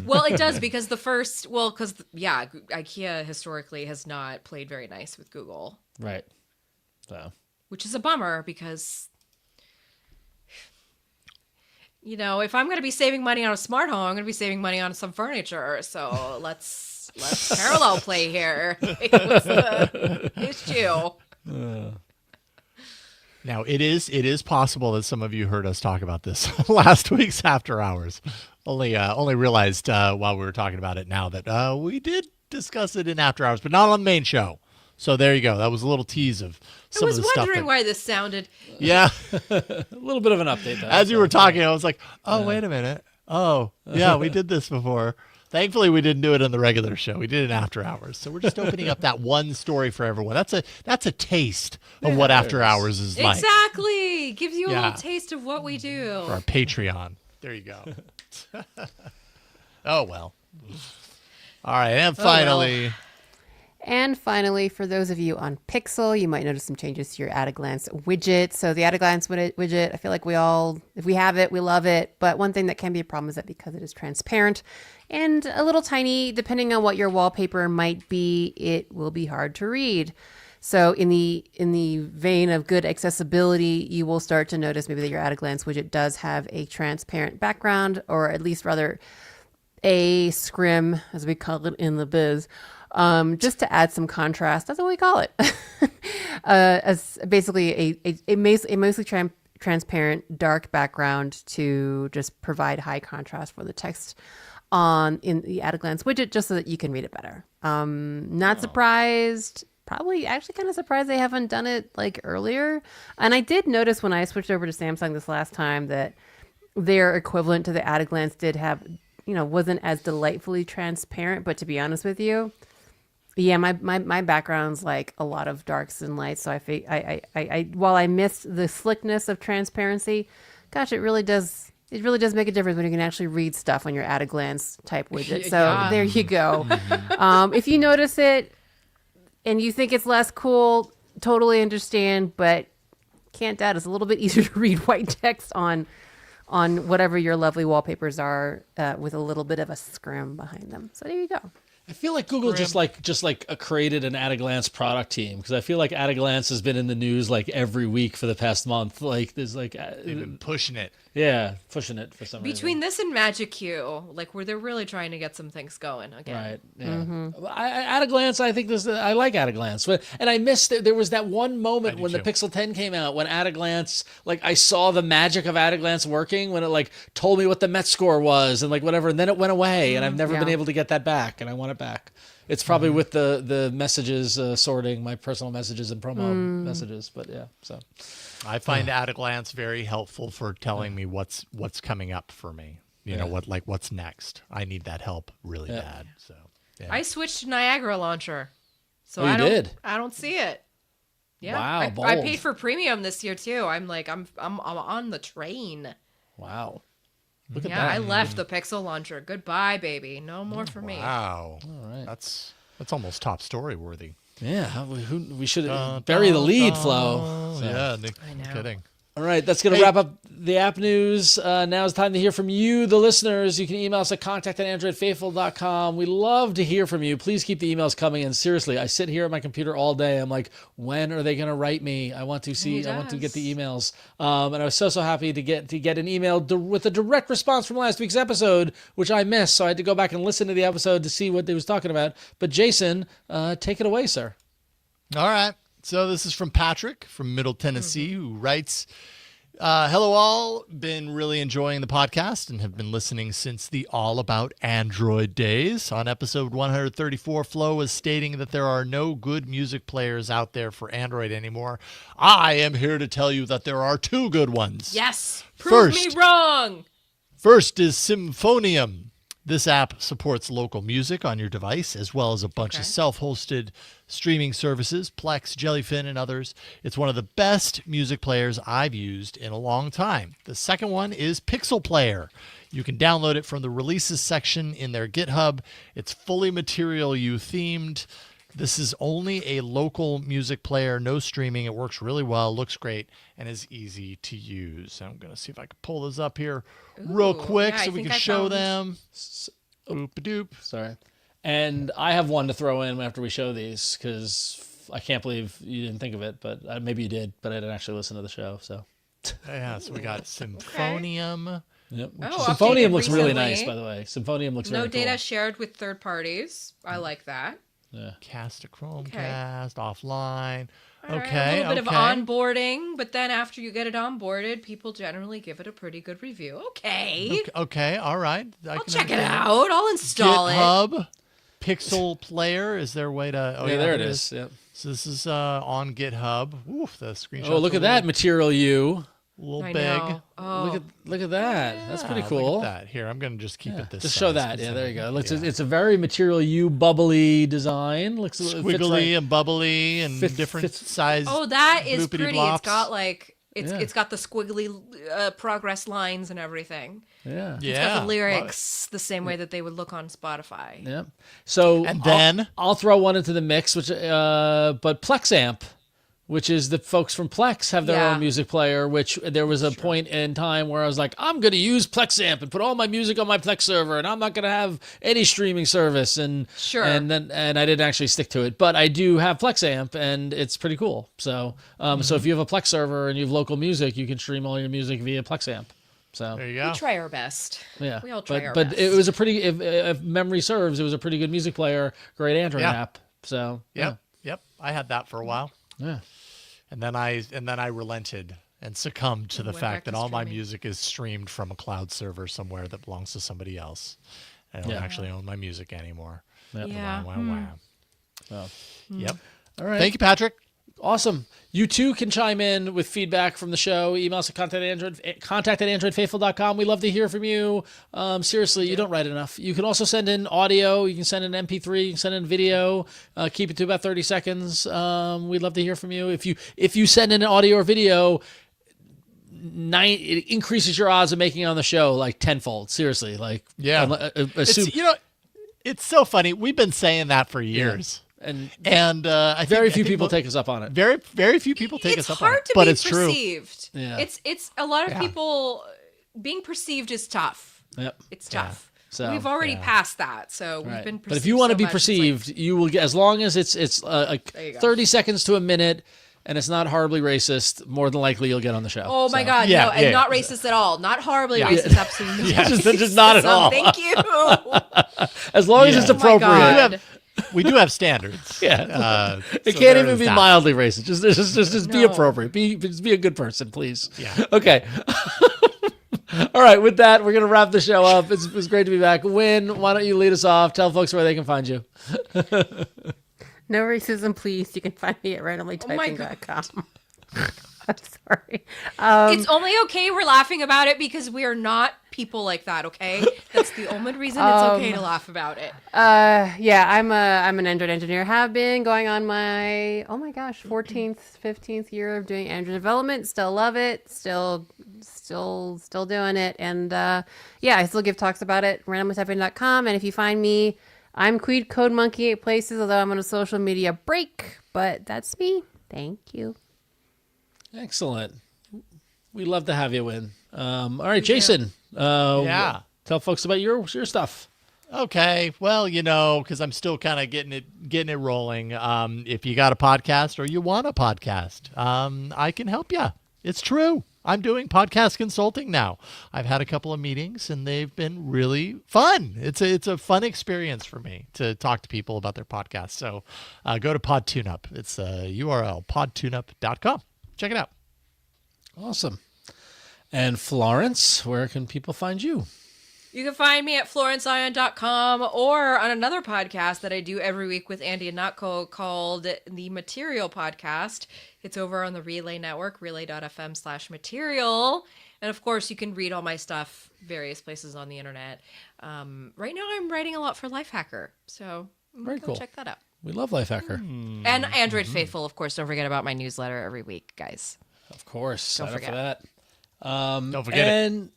Well, it does because IKEA historically has not played very nice with Google, right. So, which is a bummer because, if I'm going to be saving money on a smart home, I'm going to be saving money on some furniture. So let's parallel play here. What's the issue? Now, it is possible that some of you heard us talk about this last week's After Hours. Only realized while we were talking about it now that we did discuss it in After Hours, but not on the main show. So there you go. That was a little tease of some of the stuff. I was wondering why this sounded. Yeah. a little bit of an update, though. As you were talking, I was like, oh, wait a minute. Oh, yeah, we did this before. Thankfully, we didn't do it on the regular show. We did it After Hours. So we're just opening up that one story for everyone. That's a taste of what After Hours is like. Exactly. Gives you a little taste of what we do. For our Patreon. There you go. Oh, well. All right. And finally. And finally, for those of you on Pixel, you might notice some changes to your at-a-glance widget. So the at-a-glance widget, I feel like if we have it, we love it. But one thing that can be a problem is that because it is transparent and a little tiny, depending on what your wallpaper might be, it will be hard to read. So in the vein of good accessibility, you will start to notice maybe that your at-a-glance widget does have a transparent background, or at least rather a scrim, as we call it in the biz. Just to add some contrast. That's what we call it. As basically a mostly transparent dark background to just provide high contrast for the text in the at-a-glance widget, just so that you can read it better. Not surprised. Probably actually kind of surprised they haven't done it like earlier. And I did notice when I switched over to Samsung this last time that their equivalent to the at-a-glance did have, wasn't as delightfully transparent. But to be honest with you, yeah, my background's like a lot of darks and lights. So I while I missed the slickness of transparency, gosh, it really does make a difference when you can actually read stuff on your at-a-glance type widget. So There you go. If you notice it and you think it's less cool, totally understand, but can't doubt it's a little bit easier to read white text on whatever your lovely wallpapers are with a little bit of a scrim behind them. So there you go. I feel like Google just created an at-a-glance product team, because I feel like at-a-glance has been in the news like every week for the past month. Like there's like they've been pushing it. Yeah, pushing it for some reason. Between this and Magic Q, like where they're really trying to get some things going again. Right. Yeah. At-a-glance, I think I like at-a-glance, and I missed there was that one moment when the Pixel 10 came out when at-a-glance, like I saw the magic of at-a-glance working when it like told me what the Met score was and like whatever, and then it went away, and I've never been able to get that back, and I want it back. It's probably with the messages sorting my personal messages and promo messages, but yeah. So I find at-a-glance very helpful for telling me what's coming up for me. What's next. I need that help really bad. So I switched to Niagara Launcher, so I don't see it. Yeah, wow, I paid for premium this year too. I'm on the train. Wow. Look at that. I left the Pixel Launcher. Goodbye, baby. No more for me. Wow. All right. That's almost top story worthy. Yeah. We should bury the lead, Flo. So. Yeah. I know. Kidding. All right, that's going to wrap up the app news. Now it's time to hear from you, the listeners. You can email us at contact@androidfaithful.com. We love to hear from you. Please keep the emails coming. And seriously, I sit here at my computer all day. I'm like, when are they going to write me? I want to see. I want to get the emails. And I was so happy to get an email with a direct response from last week's episode, which I missed. So I had to go back and listen to the episode to see what they was talking about. But Jason, take it away, sir. All right. So this is from Patrick from Middle Tennessee, who writes, hello all, been really enjoying the podcast and have been listening since the All About Android days. On episode 134, Flo was stating that there are no good music players out there for Android anymore. I am here to tell you that there are two good ones. Yes, prove me wrong. First is Symphonium. This app supports local music on your device, as well as a bunch of self-hosted streaming services, Plex, Jellyfin, and others. It's one of the best music players I've used in a long time. The second one is Pixel Player. You can download it from the releases section in their GitHub. It's fully Material You themed. This is only a local music player, no streaming. It works really well, looks great, and is easy to use. I'm going to see if I can pull this up here real quick so we can show them. Oop-a-doop. Sorry. And I have one to throw in after we show these because I can't believe you didn't think of it, but maybe you did, but I didn't actually listen to the show. So yeah, so we got Symphonium. Yep. Oh, Symphonium looks really recently. nice, by the way. Symphonium looks very No cool. data shared with third parties. I like that. Yeah. Cast a Chromecast, offline. All right, Okay, a little bit of onboarding, but then after you get it onboarded, people generally give it a pretty good review. Okay. Okay, all right. I'll check it out. I'll install it. GitHub, Pixel Player. Is there a way to... Oh, yeah, there it is. Yep. So this is on GitHub. Oof, the screenshot. Oh, look at that, Material You. A little I big. know. Oh. Look at that. That's pretty Ah, cool. Look at that. Here, I'm going to just keep it this Just size, show that. 'cause Yeah, there you go. It looks, yeah. It's a very Material You bubbly design. Looks Squiggly and bubbly and different size. Oh, that is bloopity pretty. blops. It's got like Yeah. it's got the squiggly progress lines and everything. Yeah. It's Yeah. got the lyrics the same way that they would look on Spotify. Yeah. So And then- I'll throw one into the mix, which but Plex Amp, which is the folks from Plex have their own music player, which there was a point in time where I was like, I'm going to use Plex Amp and put all my music on my Plex server, and I'm not going to have any streaming service. And I didn't actually stick to it, but I do have Plex Amp, and it's pretty cool. So so if you have a Plex server and you have local music, you can stream all your music via Plex Amp. So There you go. We try our best. yeah, We all try our but best. it was a pretty, if memory serves, it was a pretty good music player, great Android app. So Yep. I had that for a while. yeah. And then I relented and succumbed to the Went fact back that to all my streaming. music is streamed from a cloud server somewhere that belongs to somebody else. I don't actually own my music anymore. Yeah. Wow. So, Yep. all right. Thank you, Patrick. Awesome. You too can chime in with feedback from the show. Email us at contact@androidfaithful.com. We love to hear from you. Seriously, you don't write enough. You can also send in audio. You can send in MP3. You can send in video. Keep it to about 30 seconds. We'd love to hear from you. If you send in an audio or video, it increases your odds of making it on the show like tenfold. Seriously, like It's, it's so funny. We've been saying that for years. and I think very few people take us up on it. Very, very few people take us up on hard it. to But be it's true. perceived. Yeah. It's a lot of people being perceived is tough. Yep. It's tough. So, we've already passed that, so we've Right. been. But if you want to be perceived, you will get, as long as it's like There you go. 30 seconds to a minute, and it's not horribly racist. More than likely, you'll get on the show. Oh my So- God, Yeah, no, and yeah. not racist at all. Not horribly Yeah. racist, absolutely not. just not at all. Thank you. As long as it's Yeah. Oh my appropriate. God. We do have standards. Yeah. so It can't there even is be that. mildly racist. Just be No. appropriate. Just be a good person, please. Yeah. Okay. All right. With that, we're gonna wrap the show up. It's great to be back. Win. Why don't you lead us off? Tell folks where they can find you. No racism, please. You can find me at randomlytyping.com. I'm sorry. It's only okay we're laughing about it because we are not people like that, okay? That's the only reason it's okay to laugh about it. Yeah, I'm an Android engineer. Have been going on my 14th, 15th year of doing Android development. Still love it. Still doing it. And yeah, I still give talks about it. randomlytyping.com. And if you find me, I'm Queed Code Monkey 8 places, although I'm on a social media break. But that's me. Thank you. Excellent. We love to have you in. All right, Jason. Yeah. Tell folks about your stuff. Okay, well, because I'm still kind of getting it rolling. If you got a podcast or you want a podcast, I can help you. It's true. I'm doing podcast consulting now. I've had a couple of meetings and they've been really fun. It's a fun experience for me to talk to people about their podcasts. So go to PodTuneUp. It's URL podtuneup.com. Check it out. Awesome. And Florence, where can people find you? You can find me at florenceion.com or on another podcast that I do every week with Andy and Natko called The Material Podcast. It's over on the Relay Network, relay.fm/material. And of course, you can read all my stuff various places on the internet. Right now, I'm writing a lot for Lifehacker. So Very cool. Check that out. We love Lifehacker. And Android Faithful, of course. Don't forget about my newsletter every week, guys. Of course. Sign up forget. for that. Don't forget it.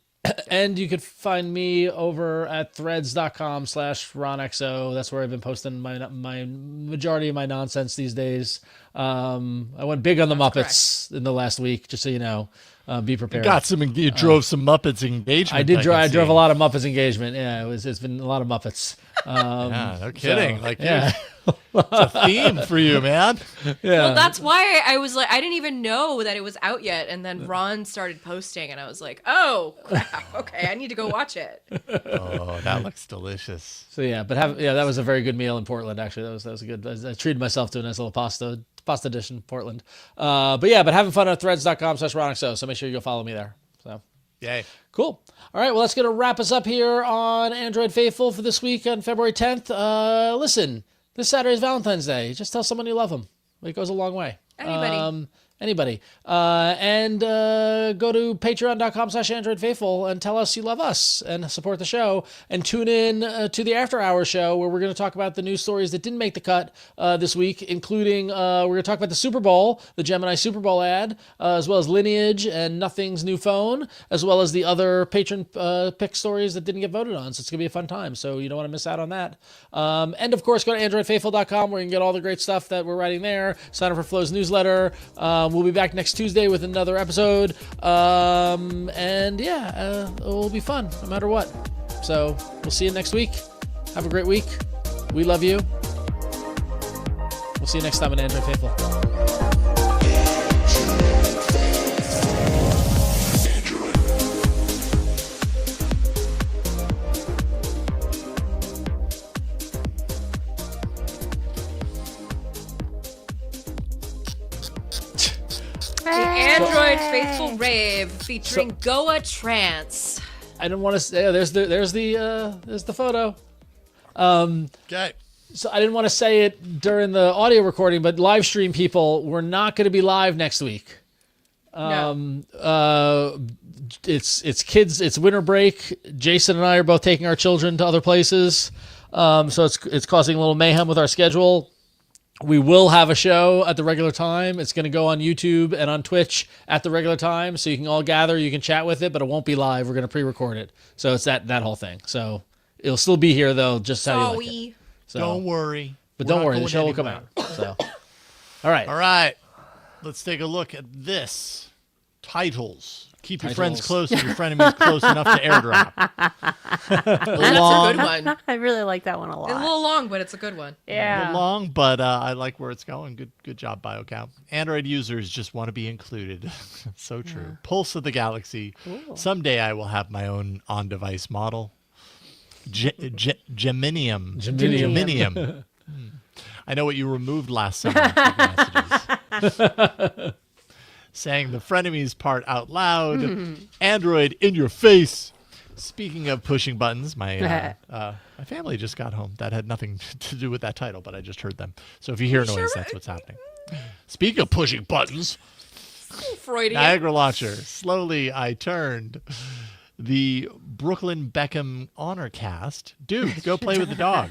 And you could find me over at threads.com/RonXO. That's where I've been posting my majority of my nonsense these days. I went big on the Muppets in the last week, just so you know. Be prepared. You drove some Muppets engagement. I did. I drove a lot of Muppets engagement. Yeah, it's been a lot of Muppets. Yeah, no kidding. So, yeah. It's a theme for you, man. Yeah. Well, that's why I was like, I didn't even know that it was out yet. And then Ron started posting, and I was like, oh, crap. Okay, I need to go watch it. Oh, that looks delicious. So yeah, but that was a very good meal in Portland. Actually, that was a good. I treated myself to a nice little pasta dish in Portland. But having fun at threads.com/RonXO. So make sure you go follow me there. So Yay. cool. All right, well, that's gonna wrap us up here on Android Faithful for this week on February 10th. Listen, this Saturday is Valentine's Day. Just tell someone you love them. It goes a long way. Anybody. Anybody. And go to patreon.com/AndroidFaithful and tell us you love us and support the show. And tune in to the After Hours show where we're going to talk about the news stories that didn't make the cut this week, including we're going to talk about the Super Bowl, the Gemini Super Bowl ad, as well as Lineage and Nothing's new phone, as well as the other patron pick stories that didn't get voted on. So it's going to be a fun time. So you don't want to miss out on that. And of course, go to AndroidFaithful.com where you can get all the great stuff that we're writing there. Sign up for Flo's newsletter. We'll be back next Tuesday with another episode. It'll be fun no matter what. So we'll see you next week. Have a great week. We love you. We'll see you next time on Android Faithful. Android Faithful Rave featuring Goa Trance. I didn't want to say. There's the photo. Okay. So I didn't want to say it during the audio recording, but live stream people, we're not going to be live next week. It's kids. It's winter break. Jason and I are both taking our children to other places. So it's causing a little mayhem with our schedule. We will have a show at the regular time. It's going to go on YouTube and on Twitch at the regular time, so you can all gather. You can chat with it, but it won't be live. We're going to pre-record it, so it's that whole thing. So it'll still be here though, just how you like it. So, don't worry. But don't worry, the show will come out. So, all right. Let's take a look at this. Titles. Keep your Titles. friends close and your frenemies close enough to AirDrop. That's a good one. I really like that one a A lot. little long, but it's a good one. Yeah. A little long, but I like where it's going. Good job, BioCow. Android users just want to be included. So true. Yeah. Pulse of the Galaxy. Ooh. Someday I will have my own on-device model. Geminium. I know what you removed last summer. Messages. Saying the frenemies part out loud. Android in your face. Speaking of pushing buttons, my family just got home. That had nothing to do with that title, but I just heard them. So if you hear noise, that's what's happening. Speaking of pushing buttons, Freudian. Niagara Launcher. Slowly I turned. The Brooklyn Beckham honor cast. Dude, go play with the dog.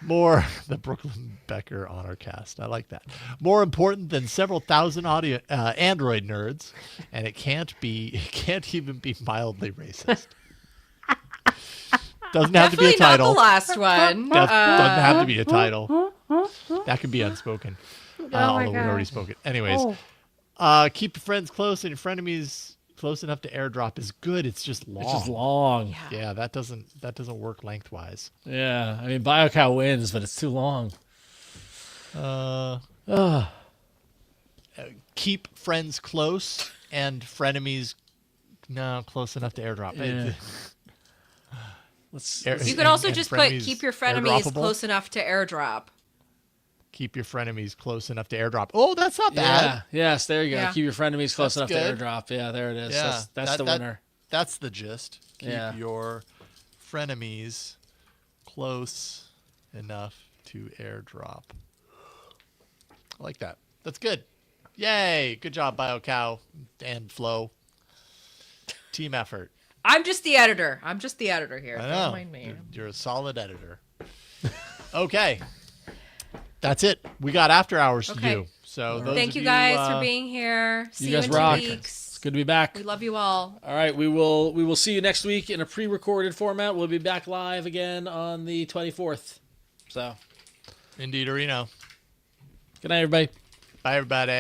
More the Brooklyn Becker honor cast. I like that. More important than several thousand Android nerds, and it can't even be mildly racist. Doesn't have to be a title. Not the last one. Doesn't have to be a title. That could be unspoken. Although we already spoke it. Anyways, Keep your friends close and your frenemies close enough to AirDrop is good. It's just long. It's just long. Yeah. Yeah, that doesn't work lengthwise. Yeah. I mean, BioCow wins, but it's too long. Keep friends close and frenemies close enough to AirDrop. Yeah. You could also just put frenemies keep your frenemies airdroppable. close enough to AirDrop. Keep your frenemies close enough to AirDrop. Oh, that's not bad. Yeah. Yes, there you go. Yeah. Keep your frenemies close That's enough good. to AirDrop. Yeah, there it is. Yeah, That's the winner. That's the gist. Keep Yeah. your frenemies close enough to AirDrop. I like that. That's good. Yay. Good job, BioCow and Flo. Team effort. I'm just the editor. Here. I Don't know. mind me. You're a solid editor. Okay. That's it. We got after hours to Okay. do. So those Thank of you guys for being here. See you guys in rock. 2 It's weeks. good to be back. We love you all. All right, we will see you next week in a pre-recorded format. We'll be back live again on the 24th. So, Indeed, Reno. good night, everybody. Bye, everybody.